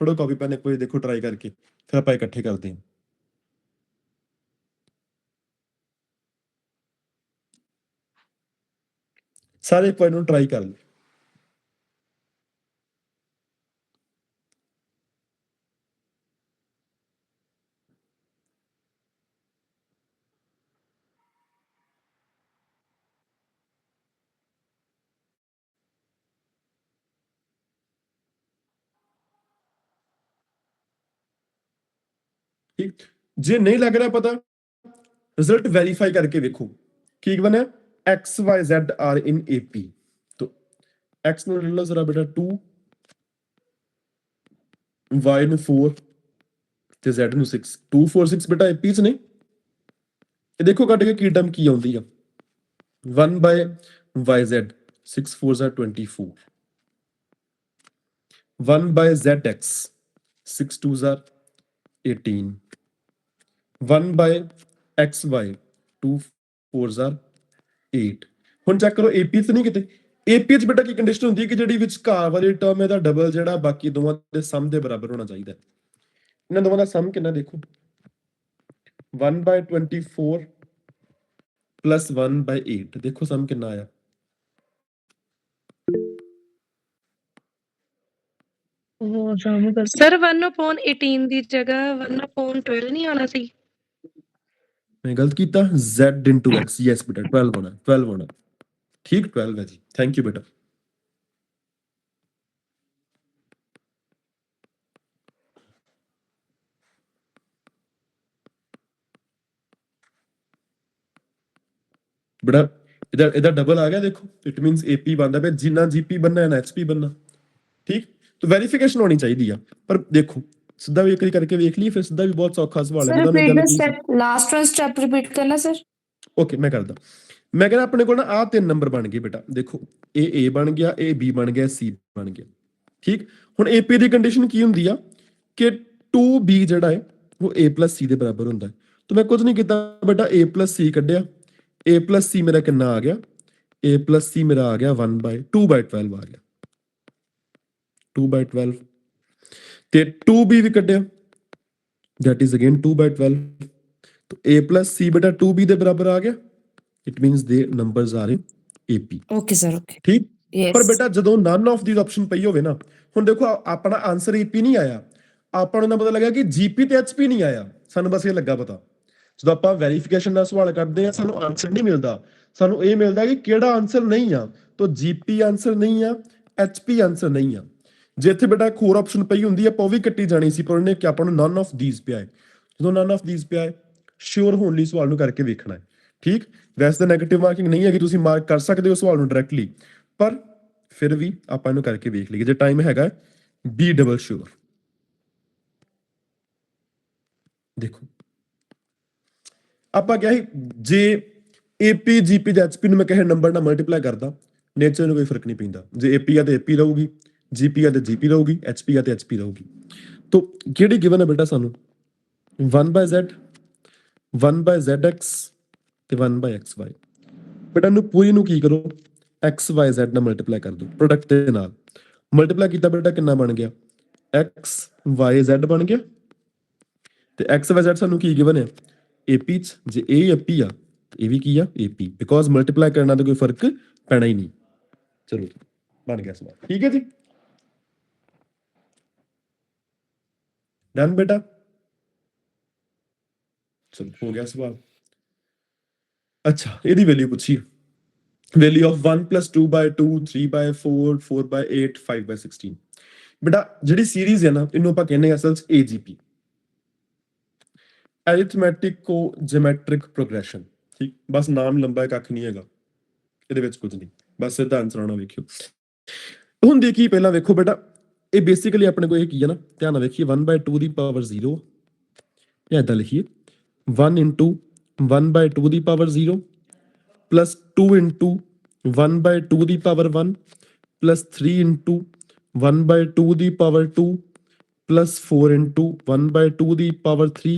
ਫੜੋ ਕਾਪੀ ਪੈਨ ਇੱਕ ਵਾਰੀ ਦੇਖੋ ਟਰਾਈ ਕਰਕੇ ਫਿਰ ਆਪਾਂ ਇਕੱਠੇ ਕਰਦੇ ਹਾਂ ਸਾਰੇ ਇੱਕ ਵਾਰ ਨੂੰ ਟਰਾਈ ਕਰ ਲਓ ठीक जे नहीं लग रहा पता रिजल्ट वेरीफाई करके देखो ठीक बने XYZ आर इन AP तो X ਨੂੰ ਲੈ ਲਓ ਜ਼ਰਾ ਬੇਟਾ 2 Y ਨੂੰ 4 ਤੇ z ਨੂੰ 6 2 4 6 ਬੇਟਾ ਏਪੀ ਚ ਨੇ। ਇਹ ਦੇਖੋ ਕੱਢ ਕੇ ਕੀ ਟਰਮ ਕੀ ਆਉਂਦੀ ਆ 1 by yz 6 4s are 24 1 by zx 6 2s are 18 1 by xy 2 4s are 8 ਹੁਣ ਚੈੱਕ ਕਰੋ ਏਪੀ ਚ ਨਹੀਂ ਕਿਤੇ ਏਪੀ ਚ ਬੇਟਾ ਕੀ ਕੰਡੀਸ਼ਨ ਹੁੰਦੀ ਹੈ ਕਿ ਜਿਹੜੀ ਵਿਚਕਾਰ ਵਾਲੀ ਟਰਮ ਇਹਦਾ ਡਬਲ ਜਿਹੜਾ ਬਾਕੀ ਦੋਵਾਂ ਦੇ ਸਮ ਦੇ ਬਰਾਬਰ ਹੋਣਾ ਚਾਹੀਦਾ ਹੈ। ਇਹਨਾਂ ਦੋਵਾਂ ਦਾ ਸਮ ਕਿੰਨਾ ਦੇਖੋ 1 by 24 plus 1 by 8 ਦੇਖੋ ਸਮ ਕਿੰਨਾ ਆਇਆ ਉਹ ਸਮ ਕਰ ਸਰ 1/18 ਦੀ ਜਗ੍ਹਾ 1/12 ਨਹੀਂ ਆਉਣਾ ਸੀ। ਮੈਂ ਗਲਤ ਕੀਤਾ z into x yes ਬੇਟਾ 12 ਹੋਣਾ ਠੀਕ 12 ਹੈ ਜੀ ਥੈਂਕ ਯੂ ਬੇਟਾ। ਬੜਾ ਇਹਦਾ ਡਬਲ ਆ ਗਿਆ ਦੇਖੋ ਇਟ ਮੀਨਸ ਏਪੀ ਬਣਦਾ ਪਿਆ ਜਿੰਨਾ ਜੀਪੀ ਬਣਨਾ ਹੈ ਨਾ ਐਚਪੀ ਬਣਨਾ ਠੀਕ ਤਾਂ ਵੈਰੀਫਿਕੇਸ਼ਨ ਹੋਣੀ ਚਾਹੀਦੀ ਆ ਪਰ ਦੇਖੋ ਸਿੱਧਾ ਵੀ ਇੱਕ ਵਾਰੀ ਕਰਕੇ ਵੇਖ ਲਈ ਫਿਰ ਸਿੱਧਾ ਵੀ ਬਹੁਤ ਸੌਖਾ ਸਵਾਲ ਹੈ ਸਰ ਜਿਹਦਾ ਮੈਂ ਰਿਪੀਟ ਗੱਲ ਦ ਕੀਤੀ step last one step repeat ਕਰਨਾ ਸਰ। ਓਕੇ ਮੈਂ ਕਰਦਾ ਮੈਂ ਕਹਿੰਦਾ ਆਪਣੇ ਕੋਲ ਨਾ ਆਹ 3 ਨੰਬਰ ਬਣ ਗਏ ਬੇਟਾ ਦੇਖੋ ਇਹ ਏ ਬਣ ਗਿਆ ਇਹ ਬੀ ਬਣ ਗਿਆ ਸੀ ਬਣ ਗਿਆ ਠੀਕ ਹੁਣ ਏਪੀ ਦੀ ਕੰਡੀਸ਼ਨ ਕੀ ਹੁੰਦੀ ਆ ਕਿ 2b ਜਿਹੜਾ ਹੈ ਉਹ a plus c ਦੇ ਬਰਾਬਰ ਹੁੰਦਾ ਹੈ ਤਾਂ ਮੈਂ ਕੁਝ ਨਹੀਂ ਕੀਤਾ ਬੇਟਾ a plus c ਕੱਢਿਆ a plus c ਮੇਰਾ ਕਿੰਨਾ ਆ ਗਿਆ a plus c ਮੇਰਾ ਆ ਗਿਆ 1 by 2 by 12 ਆ ਗਿਆ 2 by 12 ਤੇ 2b ਵੀ ਕੱਢਿਆ that is again 2 by 12 तो a plus c बेटा 2b ਦੇ ਬਰਾਬਰ ਆ ਗਿਆ it means the numbers are in ap okay sir okay ਠੀਕ ਪਰ ਯੈਸ ਬੇਟਾ ਜਦੋਂ none of these ਆਪਸ਼ਨ ਪਈ ਹੋਵੇ ਨਾ ਹੁਣ ਦੇਖੋ ਆਪਣਾ ਆਨਸਰ ap ਨਹੀਂ ਆਇਆ ਆਪਾਂ ਨੂੰ ਨਾ ਪਤਾ ਲੱਗਾ ਕਿ gp ਤੇ hp ਨਹੀਂ ਆਇਆ ਸਾਨੂੰ ਬਸ ਇਹ ਲੱਗਾ ਪਤਾ ਜਦੋਂ ਆਪਾਂ ਵੈਰੀਫਿਕੇਸ਼ਨ ਦਾ ਸਵਾਲ ਕਰਦੇ ਆ ਸਾਨੂੰ ਆਨਸਰ ਨਹੀਂ ਮਿਲਦਾ ਸਾਨੂੰ ਇਹ ਮਿਲਦਾ ਕਿ ਕਿਹੜਾ ਆਨਸਰ ਨਹੀਂ ਆ ਤਾਂ gp ਆਨਸਰ ਨਹੀਂ ਆ hp ਆਨਸਰ ਨਹੀਂ ਆ ਜੇ ਇੱਥੇ ਬੇਟਾ ਇੱਕ ਹੋਰ ਆਪਸ਼ਨ ਪਈ ਹੁੰਦੀ ਆਪਾਂ ਉਹ ਵੀ ਕੱਟੀ ਜਾਣੀ ਸੀ ਪਰ ਉਹਨੇ ਕਿ ਆਪਾਂ ਨੂੰ none of these ਪਿਆ ਹੈ ਜਦੋਂ none of these ਪਿਆ ਹੈ ਸ਼ੋਰ ਹੋਣ ਲਈ ਸਵਾਲ ਨੂੰ ਕਰਕੇ ਵੇਖਣਾ ਹੈ ਠੀਕ ਵੈਸੇ ਤਾਂ ਨੈਗੇਟਿਵ ਮਾਰਕਿੰਗ ਨਹੀਂ ਹੈ ਕਿ ਤੁਸੀਂ ਮਾਰਕ ਕਰ ਸਕਦੇ ਹੋ ਸਵਾਲ ਨੂੰ ਡਾਇਰੈਕਟਲੀ ਪਰ ਫਿਰ ਵੀ ਆਪਾਂ ਇਹਨੂੰ ਕਰਕੇ ਵੇਖ ਲਈਏ ਜੇ ਟਾਈਮ ਹੈਗਾ ਬੀ ਡਬਲ ਸ਼ੋਰ ਦੇਖੋ ਆਪਾਂ ਕਿਹਾ ਸੀ ਜੇ ਏਪੀ ਜੀਪੀ ਜਾਂ ਐਚਪੀ ਨੂੰ ਮੈਂ ਕਹੇ ਨੰਬਰ ਨਾਲ ਮਲਟੀਪਲਾਈ ਕਰਦਾ ਨੇਚਰ ਨੂੰ ਕੋਈ ਫਰਕ ਨਹੀਂ ਪੈਂਦਾ ਜੇ ਏਪੀ ਆ ਤੇ ਏਪੀ ਰਹੂਗੀ जीपी या तो जीपी रहूगी एचपी या तो एचपी रहूगी तो केड़ी गिवन है बेटा सानू 1 by z 1 by zx ਤੇ 1 by xy बेटा ਨੂੰ ਪੂਰੀ ਨੂੰ ਕੀ ਕਰੋ xy z ਨਾਲ ਮਲਟੀਪਲਾਈ ਕਰ ਦਿਓ ਪ੍ਰੋਡਕਟ ਦੇ ਨਾਲ ਮਲਟੀਪਲਾਈ ਕੀਤਾ ਬੇਟਾ ਕਿੰਨਾ ਬਣ ਗਿਆ xyz ਬਣ ਗਿਆ ਤੇ xyz ਸਾਨੂੰ ਕੀ ਗਿਵਨ ਹੈ ap ਚ ਜੇ a ap ਆ ਇਹ ਵੀ ਕੀ ਆ ap ਬਿਕੋਜ਼ ਮਲਟੀਪਲਾਈ ਕਰਨਾ ਤਾਂ ਕੋਈ ਫਰਕ ਪੈਣਾ ਹੀ ਨਹੀਂ ਚਲੋ ਬਣ ਗਿਆ ਸਵਾਲ ਠੀਕ ਹੈ ਜੀ डन बेटा चलो हो गया सवाल अच्छा ਇਹਦੀ ਵੈਲਿਊ ਪੁੱਛੀ value of 1 plus 2 by 2 3 by 4 4 by 8 5 by 16 ਬੇਟਾ ਜਿਹੜੀ ਸੀਰੀਜ਼ ਹੈ ਨਾ ਇਹਨੂੰ ਆਪਾਂ ਕਹਿੰਦੇ ਆ ਅਸਲ ਚ AGP ਅਰਿਥਮੈਟਿਕੋ ਜਿਓਮੈਟ੍ਰਿਕ ਪ੍ਰੋਗਰੈਸ਼ਨ ਠੀਕ ਬਸ ਨਾਮ ਲੰਬਾ ਹੈ ਕੱਖ ਨਹੀਂ ਹੈਗਾ ਇਹਦੇ ਵਿੱਚ ਕੁਝ ਨਹੀਂ ਬਸ ਸਿੱਧਾ ਆਨਸਰ ਆਉਣਾ ਵੇਖਿਓ ਹੁਣ ਦੇਖੀ ਪਹਿਲਾਂ ਵੇਖੋ ਬੇਟਾ ਇਹ ਬੇਸਿਕਲੀ ਆਪਣੇ ਕੋਲ ਇਹ ਕੀ ਹੈ ਨਾ ਧਿਆਨ ਨਾਲ ਵੇਖੀਏ 1 by 2 ਦੀ ਪਾਵਰ 0 ਜਾਂ ਇਦਾਂ ਲਿਖੀਏ 1 into 1 by 2 the power 0 plus 2 into 1 by 2 the power 1 plus 3 into 1 by 2 the power 2 plus 4 into 1 by 2 the power 3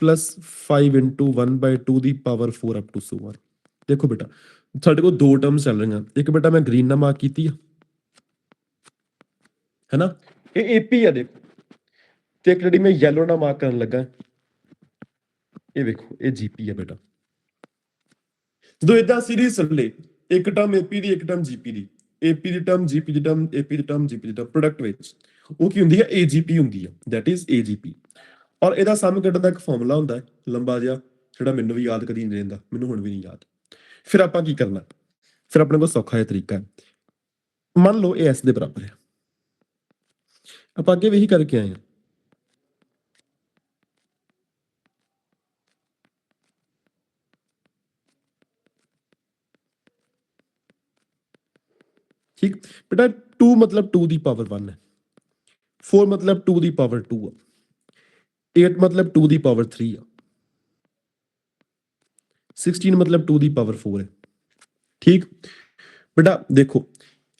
plus 5 into 1 by 2 the power 4 up to so on ਦੇਖੋ ਬੇਟਾ ਸਾਡੇ ਕੋਲ ਦੋ ਟਰਮਸ ਚੱਲ ਰਹੀਆਂ ਇੱਕ ਬੇਟਾ ਮੈਂ ਗ੍ਰੀਨ ਨਾਲ ਮਾਰਕ ਕੀਤੀ ਆ है ना ये एपी है देखो ਤੇ ਇੱਕ ਜਿਹੜੀ ਮੈਂ yellow ਨਾਲ ਮਾਰਕ ਕਰਨ ਲੱਗਾ ਇਹ ਵੇਖੋ ਇਹ ਜੀਪੀ ਹੈ ਬੇਟਾ ਜਦੋਂ ਇਦਾਂ ਸੀਰੀਜ਼ ਚੱਲੇ ਇੱਕ ਟਰਮ ਏਪੀ ਦੀ ਇੱਕ ਟਰਮ ਜੀਪੀ ਦੀ ਏਪੀ ਦੀ ਟਰਮ ਜੀਪੀ ਦੀ ਟਰਮ ਏਪੀ ਦੀ ਟਰਮ ਜੀਪੀ ਦੀ ਟਰਮ ਪ੍ਰੋਡਕਟ ਵਿੱਚ ਉਹ ਕੀ ਹੁੰਦੀ ਹੈ ਏਜੀਪੀ ਹੁੰਦੀ ਹੈ ਦੈਟ ਇਜ਼ ਏਜੀਪੀ ਔਰ ਇਹਦਾ ਸਮ ਕੱਢਣ ਦਾ ਇੱਕ ਫਾਰਮੂਲਾ ਹੁੰਦਾ ਹੈ ਲੰਬਾ ਜਿਹਾ ਜਿਹੜਾ ਮੈਨੂੰ ਵੀ ਯਾਦ ਕਦੀ ਨਹੀਂ ਰਹਿੰਦਾ ਮੈਨੂੰ ਹੁਣ ਵੀ ਨਹੀਂ ਯਾਦ ਫਿਰ ਆਪਾਂ ਕੀ ਕਰਨਾ ਫਿਰ ਆਪਣੇ ਕੋਲ ਸੌਖਾ ਜਿਹਾ ਤਰੀਕਾ ਹੈ ਮੰਨ ਲਓ ਇਹ ਐਸ ਦੇ ਬਰਾਬਰ ਹੈ ਆਪਾਂ ਅੱਗੇ ਵੀ ਇਹੀ ਕਰਕੇ ਆਏ ਹਾਂ ठीक बेटा 2 मतलब 2 ਦੀ ਪਾਵਰ 1 ਹੈ 4 मतलब 2 ਦੀ ਪਾਵਰ 2 ਆ 8 मतलब 2 ਦੀ ਪਾਵਰ 3 ਆ 16 मतलब 2 ਦੀ ਪਾਵਰ 4 ਹੈ ਠੀਕ ਬੇਟਾ ਦੇਖੋ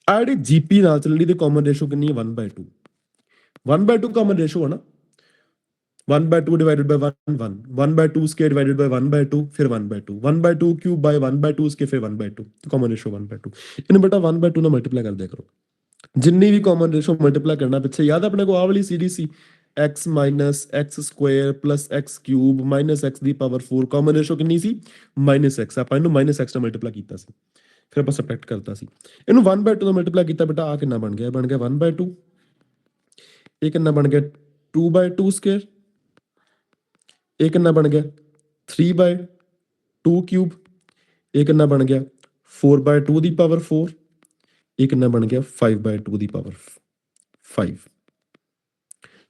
ਆ ਜਿਹੜੀ ਜੀਪੀ ਨਾਲ ਚੱਲਣੀ ਤੇ ਕਾਮਨ ਰੇਸ਼ੋ ਕਿੰਨੀ ਹੈ 1/2 1/2 ਕਾਮਨ ਰੇਸ਼ੋ ਹੈ ਨਾ 1/2 divided by 1 1 1/2 square divided by 1/2 फिर 1/2 1/2 क्यूब by 1/2 square फिर 1/2 तो कॉमन रेशो 1/2 ਇਹਨੂੰ ਬੇਟਾ 1/2 ਨਾਲ ਮਲਟੀਪਲਾਈ ਕਰ ਦਿਆ ਕਰੋ ਜਿੰਨੀ ਵੀ ਕਾਮਨ ਰੇਸ਼ੋ ਮਲਟੀਪਲਾਈ ਕਰਨਾ ਪਿੱਛੇ ਯਾਦ ਆਪਣੇ ਕੋ ਆ ਵਾਲੀ ਸੀਰੀਜ਼ ਸੀ x - x square plus x cube minus x ਦੀ ਪਾਵਰ 4 ਕਾਮਨ ਰੇਸ਼ੋ ਕਿੰਨੀ ਸੀ -x ਆਪਾਂ ਇਹਨੂੰ -x ਨਾਲ ਮਲਟੀਪਲਾਈ ਕੀਤਾ ਸੀ ਫਿਰ ਆਪਾਂ ਸਬਟ੍ਰੈਕਟ ਕਰਤਾ ਸੀ ਇਹਨੂੰ 1/2 ਨਾਲ ਮਲਟੀਪਲਾਈ ਕੀਤਾ ਬੇਟਾ ਆ ਕਿੰਨਾ ਬਣ ਗਿਆ 1/2 ਇਹ ਕਿੰਨਾ ਬਣ ਗਿਆ 2/2 ਸਕੁਅਰ ਇਹ ਕਿੰਨਾ ਬਣ ਗਿਆ 3/2 ਕਿਊਬ ਇਹ ਕਿੰਨਾ ਬਣ ਗਿਆ 4/2 ਦੀ ਪਾਵਰ 4 ਇਹ ਕਿੰਨਾ ਬਣ ਗਿਆ 5/2 ਦੀ ਪਾਵਰ 5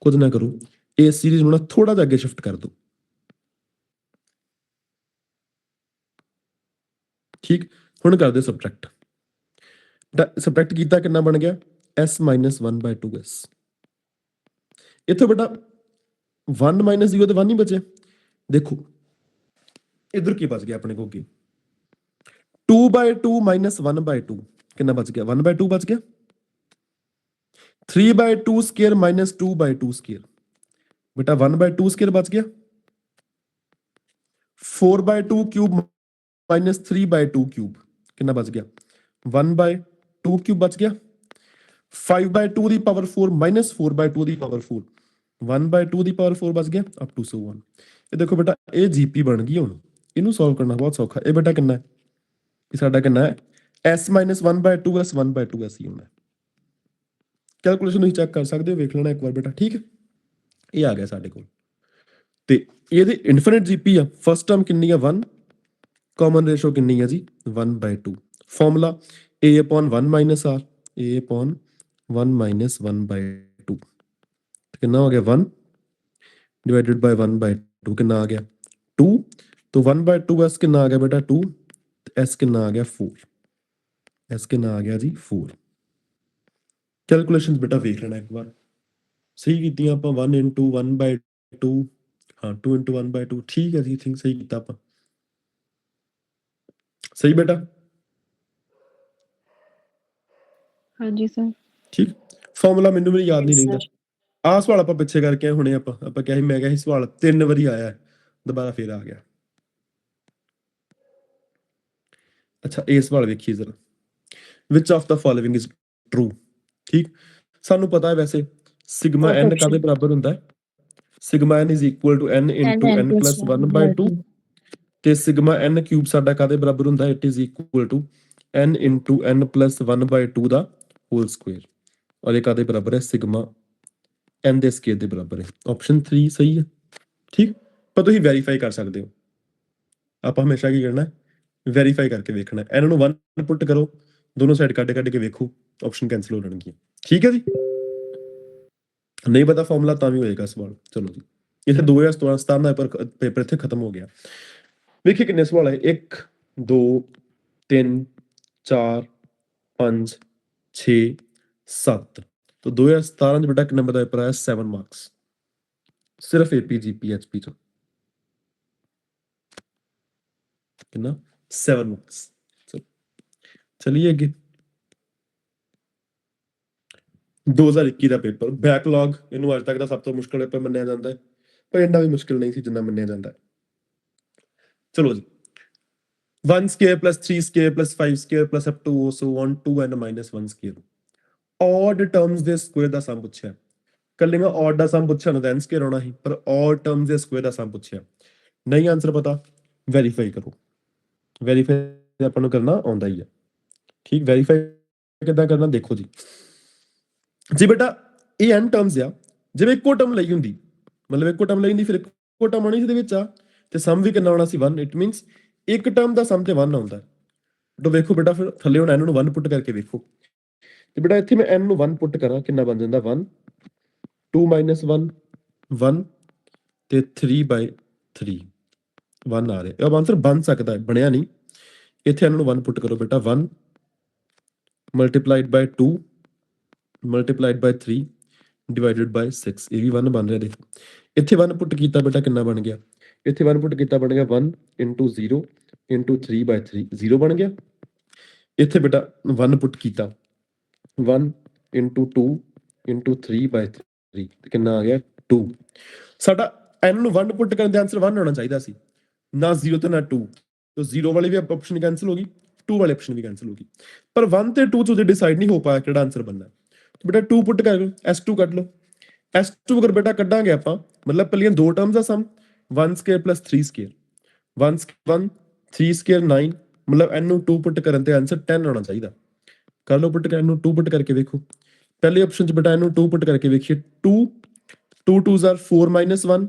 ਕੁਝ ਨਾ ਕਰੋ ਇਸ ਸੀਰੀਜ਼ ਨੂੰ ਨਾ ਥੋੜਾ ਜਿਹਾ ਅੱਗੇ ਸ਼ਿਫਟ ਕਰ ਦਿਓ ਠੀਕ ਹੁਣ ਕਰਦੇ ਸਬਟ੍ਰੈਕਟ ਸਬਟ੍ਰੈਕਟ ਕੀਤਾ ਕਿੰਨਾ ਬਣ ਗਿਆ s - 1/2s ਇੱਥੋਂ ਬੇਟਾ 1 - 0 ਤੇ 1 ਹੀ ਬਚੇ ਦੇਖੋ ਇਧਰ ਕੀ ਬਚ ਗਿਆ ਆਪਣੇ ਕੋਲ ਕੀ 2/2 - 1/2 ਕਿੰਨਾ ਬਚ ਗਿਆ 1/2 ਬਚ ਗਿਆ 3/2 ਸਕੁਅਰ - 2/2 ਸਕੁਅਰ ਬੇਟਾ 1/2 ਸਕੁਅਰ ਬਚ ਗਿਆ 4/2 ਕਿਊਬ - 3/2 ਕਿਊਬ ਕਿੰਨਾ ਬਚ ਗਿਆ 1/2 ਕਿਊਬ ਬਚ ਗਿਆ 5/2 ਦੀ ਪਾਵਰ 4 - 4/2 ਦੀ ਪਾਵਰ 4 1/2 ਦੀ ਪਾਵਰ 4 ਬਚ ਗਿਆ ਅਪ ਟੂ ਸੋ 1 ਇਹ ਦੇਖੋ ਬੇਟਾ ਇਹ ਜੀਪੀ ਬਣ ਗਈ ਹੁਣ ਇਹਨੂੰ ਸੋਲਵ ਕਰਨਾ ਬਹੁਤ ਸੌਖਾ ਇਹ ਬੇਟਾ ਕਿੰਨਾ ਹੈ ਇਹ ਸਾਡਾ ਕਿੰਨਾ ਹੈ s - 1/2s 1/2s ਹੀ ਹੋਣਾ ਕੈਲਕੂਲੇਸ਼ਨ ਤੁਸੀਂ ਚੈੱਕ ਕਰ ਸਕਦੇ ਹੋ ਵੇਖ ਲੈਣਾ ਇੱਕ ਵਾਰ ਬੇਟਾ ਠੀਕ ਹੈ ਇਹ ਆ ਗਿਆ ਸਾਡੇ ਕੋਲ ਤੇ ਇਹਦੇ ਇਨਫਿਨਿਟ ਜੀਪੀ ਆ ਫਸਟ ਟਰਮ ਕਿੰਨੀ ਆ 1 ਕਾਮਨ ਰੇਸ਼ੋ ਕਿੰਨੀ ਆ ਜੀ 1/2 ਫਾਰਮੂਲਾ a/1 - r a/1 - 1/2 ਕਿੰਨਾ ਹੋ ਗਿਆ 1 divided by 1/2 ਕਿੰਨਾ ਆ ਗਿਆ 2 तो 1/2s ਕਿੰਨਾ ਆ ਗਿਆ ਬੇਟਾ 2 s ਕਿੰਨਾ ਆ ਗਿਆ 4 s ਕਿੰਨਾ ਆ ਗਿਆ ਜੀ 4 ਕੈਲਕੂਲੇਸ਼ਨਸ ਬੇਟਾ ਵੇਖ ਲੈਣਾ ਇੱਕ ਵਾਰ ਸਹੀ ਕੀਤੀਆਂ ਆਪਾਂ 1 into 1/2 ਹਾਂ 2 into 1/2 ਠੀਕ ਹੈ ਜੀ ਥਿੰਕ ਸਹੀ ਕੀਤਾ ਆਪਾਂ ਸਹੀ ਬੇਟਾ ਹਾਂਜੀ ਸਰ ਠੀਕ ਫਾਰਮੂਲਾ ਮੈਨੂੰ ਵੀ ਯਾਦ ਨਹੀਂ ਰਹਿੰਦਾ ਆਹ ਸਵਾਲ ਆਪਾਂ ਪਿੱਛੇ ਕਰਕੇ ਆਏ ਹੁਣੇ ਆਪਾਂ ਕਿਹਾ ਸੀ ਮੈਂ ਕਿਹਾ ਸੀ ਸਵਾਲ 3 ਵਾਰੀ ਆਇਆ ਦੁਬਾਰਾ ਫੇਰ ਆ ਗਿਆ ਅੱਛਾ ਇਹ ਸਵਾਲ ਵੇਖੀਏ ਜ਼ਰਾ which of the following is true ਠੀਕ ਸਾਨੂੰ ਪਤਾ ਹੈ ਵੈਸੇ ਸਿਗਮਾ n ਕਾਦੇ ਬਰਾਬਰ ਹੁੰਦਾ ਹੈ sigma n is equal to n into n plus 1/2 ਤੇ ਸਿਗਮਾ n ਕਿਊਬ ਸਾਡਾ ਕਾਦੇ ਬਰਾਬਰ ਹੁੰਦਾ ਹੈ it is equal to n into n plus 1/2 ਦਾ ਹੋਲ ਸਕੁਅਰ ਔਰ ਇਹ ਕਾਦੇ ਬਰਾਬਰ ਹੈ ਸਿਗਮਾ n ਦੇ ਸਕੁਅਰ ਦੇ ਬਰਾਬਰ ਹੈ ਆਪਸ਼ਨ 3 ਸਹੀ ਹੈ ਠੀਕ ਪਰ ਤੁਸੀਂ ਵੈਰੀਫਾਈ ਕਰ ਸਕਦੇ ਹੋ ਆਪਾਂ ਹਮੇਸ਼ਾ ਕੀ ਕਰਨਾ ਵੈਰੀਫਾਈ ਕਰਕੇ ਵੇਖਣਾ ਇਹਨਾਂ ਨੂੰ 1 ਪੁੱਟ ਕਰੋ ਦੋਨੋਂ ਸਾਈਡ ਕੱਢ ਕੇ ਵੇਖੋ ਆਪਸ਼ਨ ਕੈਨਸਲ ਹੋ ਜਾਣਗੀਆਂ ਠੀਕ ਹੈ ਜੀ ਨਹੀਂ ਪਤਾ ਫਾਰਮੂਲਾ ਤਾਂ ਵੀ ਹੋਏਗਾ ਸਵਾਲ ਚਲੋ ਜੀ ਇੱਥੇ 2017 ਦਾ ਪੇਪਰ ਇੱਥੇ ਖਤਮ ਹੋ ਗਿਆ ਵੇਖੀ ਕਿੰਨੇ ਸਵਾਲ ਹੈ 1 2 3 4 5 6 7 तो 2017 ਚ ਬੇਟਾ ਕਿੰਨੇ ਨੰਬਰ ਦਾ ਪੇਪਰ ਆਇਆ 7 ਮਾਰਕਸ ਸਿਰਫ ਏਪੀ ਜੀਪੀ ਐਚਪੀ ਤੋਂ ਕਿੰਨਾ 7 ਮਾਰਕਸ ਚਲਿਏ ਅੱਗੇ 2021 ਦਾ ਪੇਪਰ ਬੈਕਲੌਗ ਇਹਨੂੰ ਅੱਜ ਤੱਕ ਦਾ ਸਭ ਤੋਂ ਮੁਸ਼ਕਲ ਪੇਪਰ ਮੰਨਿਆ ਜਾਂਦਾ ਹੈ ਪਰ ਇੰਨਾ ਵੀ ਮੁਸ਼ਕਲ ਨਹੀਂ ਸੀ ਜਿੰਨਾ ਮੰਨਿਆ ਜਾਂਦਾ ਹੈ ਚਲੋ ਜੀ 1 square plus 3 square plus 5 square plus up to so on 2n minus 1 square odd terms ਦੇ ਸਕੁਅਰ ਦਾ ਸਮ ਪੁੱਛਿਆ ਕੱਲੀਆਂ odd ਦਾ ਸਮ ਪੁੱਛਿਆ ਨਾ n square ਆਉਣਾ ਸੀ ਪਰ odd terms ਦੇ ਸਕੁਅਰ ਦਾ ਸਮ ਪੁੱਛਿਆ ਨਹੀਂ ਆਨਸਰ ਪਤਾ ਵੈਰੀਫਾਈ ਕਰੋ ਵੈਰੀਫਾਈ ਆਪਾਂ ਨੂੰ ਕਰਨਾ ਆਉਂਦਾ ਹੀ ਆ ਠੀਕ ਵੈਰੀਫਾਈ ਕਿੱਦਾਂ ਕਰਨਾ ਦੇਖੋ ਜੀ ਬੇਟਾ ਇਹ n ਟਰਮਸ ਆ ਜਿਵੇਂ ਇੱਕੋ ਟਰਮ ਲਈ ਹੁੰਦੀ ਮਤਲਬ ਇੱਕੋ ਟਰਮ ਲਈ ਹੁੰਦੀ ਫਿਰ ਇੱਕੋ ਟਰਮ ਆਉਣੀ ਇਹਦੇ ਵਿੱਚ ਆ ਤੇ ਸਮ ਵੀ ਕਿੰਨਾ ਆਉਣਾ ਸੀ 1 ਇਟ ਮੀਨਸ ਇੱਕ ਟਰਮ ਦਾ ਸਮ ਤੇ 1 ਆਉਂਦਾ ਤਾਂ ਵੇਖੋ ਬੇਟਾ ਫਿਰ ਥੱਲੇ ਹੁਣ n ਨੂੰ 1 ਪੁੱਟ ਕਰਕੇ ਵੇਖੋ ਤੇ ਬੇਟਾ ਇੱਥੇ ਮੈਂ n ਨੂੰ 1 ਪੁੱਟ ਕਰਾਂ ਕਿੰਨਾ ਬਣ ਜਾਂਦਾ 1 2 1 1 ਤੇ 3/3 1 ਆ ਰਿਹਾ ਇਹ ਆਨਸਰ ਬਣ ਸਕਦਾ ਹੈ ਬਣਿਆ ਨਹੀਂ ਇੱਥੇ n ਨੂੰ 1 ਪੁੱਟ ਕਰੋ ਬੇਟਾ 1 multiplied by 2 multiplied by 3 divided by 6 ਇਹ ਵੀ 1 ਬਣ ਰਿਹਾ ਦੇਖੋ ਇੱਥੇ 1 ਪੁੱਟ ਕੀਤਾ ਬੇਟਾ ਕਿੰਨਾ ਬਣ ਗਿਆ, ਇੱਥੇ 1 ਪੁੱਟ ਕੀਤਾ ਬਣ ਗਿਆ 1 × 0 × 3/3 0 ਬਣ ਗਿਆ। ਇੱਥੇ ਬੇਟਾ 1 ਪੁੱਟ ਕੀਤਾ 1 × 2 × 3/3 ਤੇ ਕਿੰਨਾ ਆ ਗਿਆ 2। ਸਾਡਾ n ਨੂੰ 1 ਪੁੱਟ ਕਰਨ ਦੇ ਆਨਸਰ 1 ਆਉਣਾ ਚਾਹੀਦਾ ਸੀ, ਨਾ 0 ਤੇ ਨਾ 2। तो 0 वाली भी ऑप्शन कैंसिल होगी, 2 वाली ऑप्शन भी कैंसिल होगी, पर 1 ਤੇ 2 ਤੋਂ डिसाइड नहीं हो पाया ਕਿਹੜਾ ਆਨਸਰ बनना। तो बेटा 2 पुट कर S2 ਕੱਢ ਲਓ। S2 ਅਗਰ ਬੇਟਾ ਕੱਢਾਂਗੇ ਆਪਾਂ ਮਤਲਬ ਪਹਿਲੀਆਂ ਦੋ ਟਰਮਸ ਦਾ ਸਮ 1 ਸਕੁਅਰ + 3 ਸਕੁਅਰ 1 3 ਸਕੁਅਰ 9 ਮਤਲਬ n ਨੂੰ 2 ਪੁੱਟ ਕਰਨ ਤੇ ਆਨਸਰ 10 ਆਉਣਾ ਚਾਹੀਦਾ। ਕਰ ਲਓ ਪੁੱਟ ਕਰ ਨੂੰ 2 ਪੁੱਟ ਕਰਕੇ ਵੇਖੋ। ਪਹਿਲੀ ਆਪਸ਼ਨ ਚ ਬੇਟਾ ਇਹਨੂੰ 2 ਪੁੱਟ ਕਰਕੇ ਵੇਖੀਏ 2 2 2s are 4 - 1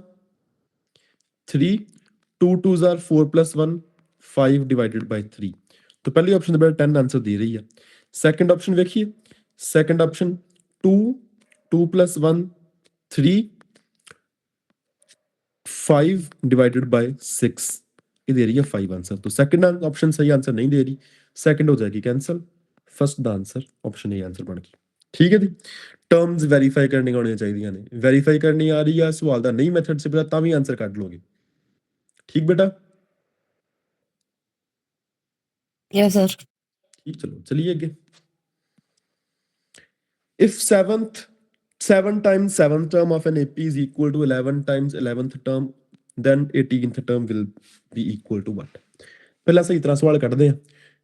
3 2 2s are 4 + 1 5 / 3। तो पहली ऑप्शन तो 10 आंसर दे रही है। सेकंड ऑप्शन देखिए, सेकंड ऑप्शन 2 2 + 1 3 5 / 6 ये दे रही है 5 आंसर। तो सेकंड ऑप्शन सही आंसर नहीं दे रही, सेकंड हो जाएगी cancel, first the answer option A answer बन गई। ठीक है जी, टर्म्स वेरीफाई करनी आनी चाहिए ने, वेरीफाई करनी आ रही है सवाल का नहीं मैथड से पता भी आंसर कट लोगे। ठीक बेटा, यस सर। ठीक, चलो चलिए आगे। If 7 times 7th term of an AP is equal to 11 times 11th term, then 18th term will be equal to what? ਪਹਿਲਾਂ ਸਹੀ ਤਰ੍ਹਾਂ ਸਵਾਲ ਕੱਢਦੇ ਆ,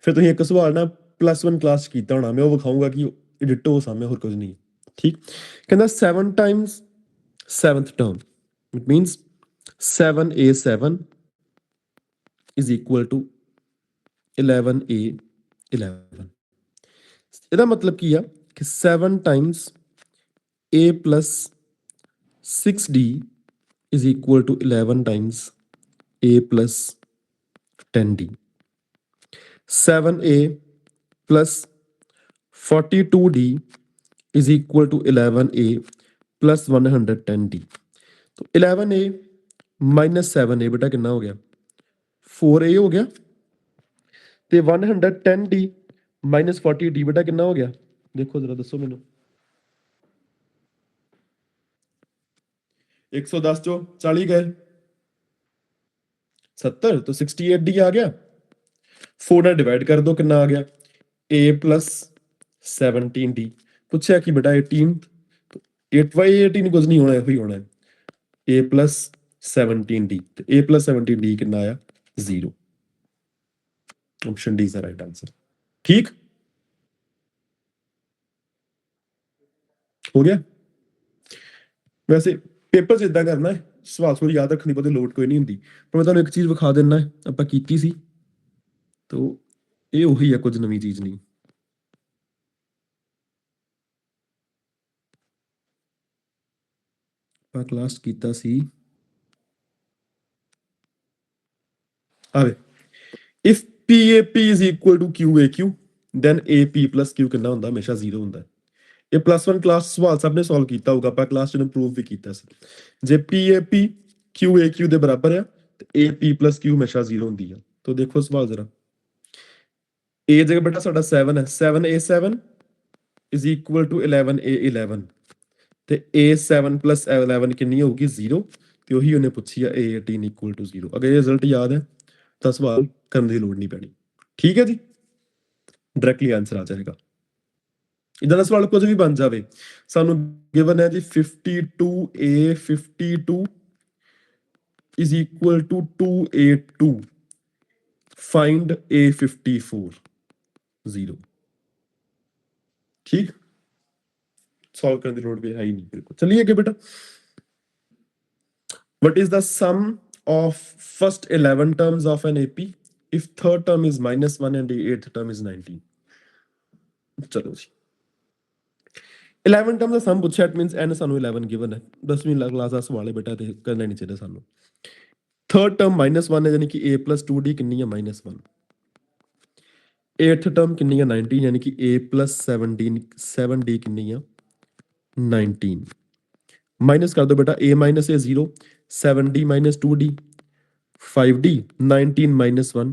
ਫਿਰ ਤੁਸੀਂ ਇੱਕ ਸਵਾਲ ਨਾ +1 ਕਲਾਸ 'ਚ ਕੀਤਾ ਹੋਣਾ, ਮੈਂ ਉਹ ਵਿਖਾਊਂਗਾ ਕਿ ਇਹ ਡਿਟੋ ਸਾਹਮਣੇ ਹੋਰ ਕੁਝ ਨਹੀਂ। ਠੀਕ, ਕਹਿੰਦਾ 7 times 7th term, it means 7a7 is equal to 11a11। ਇਹਦਾ ਮਤਲਬ ਕੀ ਆ ਕਿ 7 times a plus 6d is equal to 11 times a plus 10d। 7a plus 42d is equal to 11a plus 110d। तो 11a minus 7a बेटा कितना हो गया 4a हो गया, ਤੇ 110d minus 40d बेटा कितना हो गया, देखो जरा दसो मैनू। 110 चो 40 गए 70, तो 68d आ गया। 4 ਨਾਲ डिवाइड कर दो कितना आ गया a plus 17d। पूछा कि बेटा 18, तो 8/18 कुछ नहीं होना, यही होना है a plus 17d, तो a plus 17d कितना आया 0। Option D is the right answer. ठीक हो गया। वैसे पेपर 'ਚ ਇਦਾਂ ਕਰਨਾ ਹੈ, ਸਵਾਲ याद रखनी पड़ते, लोड कोई नहीं होंगी, पर मैं ਤੁਹਾਨੂੰ एक चीज विखा देना है, ਆਪਾਂ ਕੀਤੀ ਸੀ, तो ये ਉਹੀ है, कुछ नवी चीज नहीं। ਆਪਾਂ ਕਲਾਸ ਕੀਤਾ ਸੀ, ਆਵੇ if PAP is equal to QAQ, then AP plus Q ਕਿੰਨਾ ਹੁੰਦਾ, ਹਮੇਸ਼ਾ 0 ਹੁੰਦਾ। ਇਹ +1 ਕਲਾਸ ਸਵਾਲ ਸਭ ਨੇ ਸੋਲਵ ਕੀਤਾ ਹੋਊਗਾ, ਆਪਾਂ ਕਲਾਸ 'ਚ ਪ੍ਰੂਵ ਵੀ ਕੀਤਾ ਸੀ। ਜੇ PAP QAQ ਦੇ ਬਰਾਬਰ ਆ ਤੇ AP plus Q ਹਮੇਸ਼ਾ 0 ਹੁੰਦੀ ਆ। तो देखो सवाल जरा, A जगह बेटा साਡਾ 7 है, 7a7 is equal to 11a11, ਤੇ a7 plus 11 ਕਿੰਨੀ ਹੋਊਗੀ 0, ਤੇ ਉਹੀ ਉਹਨੇ ਪੁੱਛੀ ਆ a18 equal to 0। ਅਗਰ ਇਹ ਰਿਜ਼ਲਟ ਯਾਦ ਹੈ ਤਾਂ ਸਵਾਲ ਕਰਨ ਦੀ ਲੋੜ ਨਹੀਂ ਪੈਣੀ। ਠੀਕ ਹੈ ਜੀ, ਡਾਇਰੈਕਟਲੀ ਆਨਸਰ ਆ ਜਾਏਗਾ। ਇਦਾਂ ਦਾ ਸਵਾਲ ਕੁਝ ਵੀ ਬਣ ਜਾਵੇ, ਸਾਨੂੰ ਗਿਵਨ ਹੈ ਜੀ 52a52 is equal to 2a2, find a54 0। ठीक, सॉल्व करने की लोड़ भी है ही नहीं बिल्कुल। चलिए आगे बेटा, what is the sum of first 11 terms of an AP if third term is -1 and the eighth term is 19? चलो जी, 11 terms ਦਾ ਸਮ ਪੁੱਛਿਆ, ਇਟ ਮੀਨਸ n ਸਾਨੂੰ 11 ਗਿਵਨ ਹੈ। 10ਵੀਂ ਕਲਾਸ ਦਾ ਸਵਾਲ ਹੈ ਬੇਟਾ, ਤੇ ਕਰਨਾ ਨਹੀਂ ਚਾਹੀਦਾ ਸਾਨੂੰ। ਥਰਡ ਟਰਮ -1 ਹੈ, ਯਾਨੀ ਕਿ a plus 2d ਕਿੰਨੀ ਹੈ -1। 8th ਟਰਮ ਕਿੰਨੀ ਹੈ 19, ਯਾਨੀ ਕਿ a plus 7d ਕਿੰਨੀ ਆ 19। ਮਾਈਨਸ ਕਰ ਦਿਓ ਬੇਟਾ, a minus a 0, 7d minus 2d 5d, 19 minus 1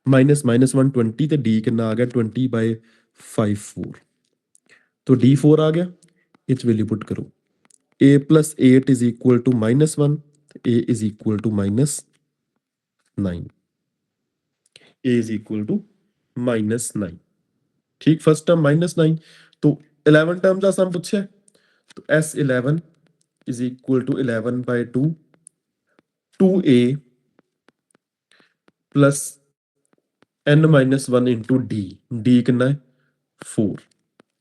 -1 20, ਤੇ d ਕਿੰਨਾ ਆ ਗਿਆ 20/54। तो D4 आ गया, इस वैल्यू पुट करो a plus 8 is equal to -1, a is equal to -9, a is equal to -9। ठीक, फर्स्ट टर्म -9, तो 11 टर्म का सम पूछा है, तो S11 is equal to 11/2 2a plus n-1 into d, d कितना है 4,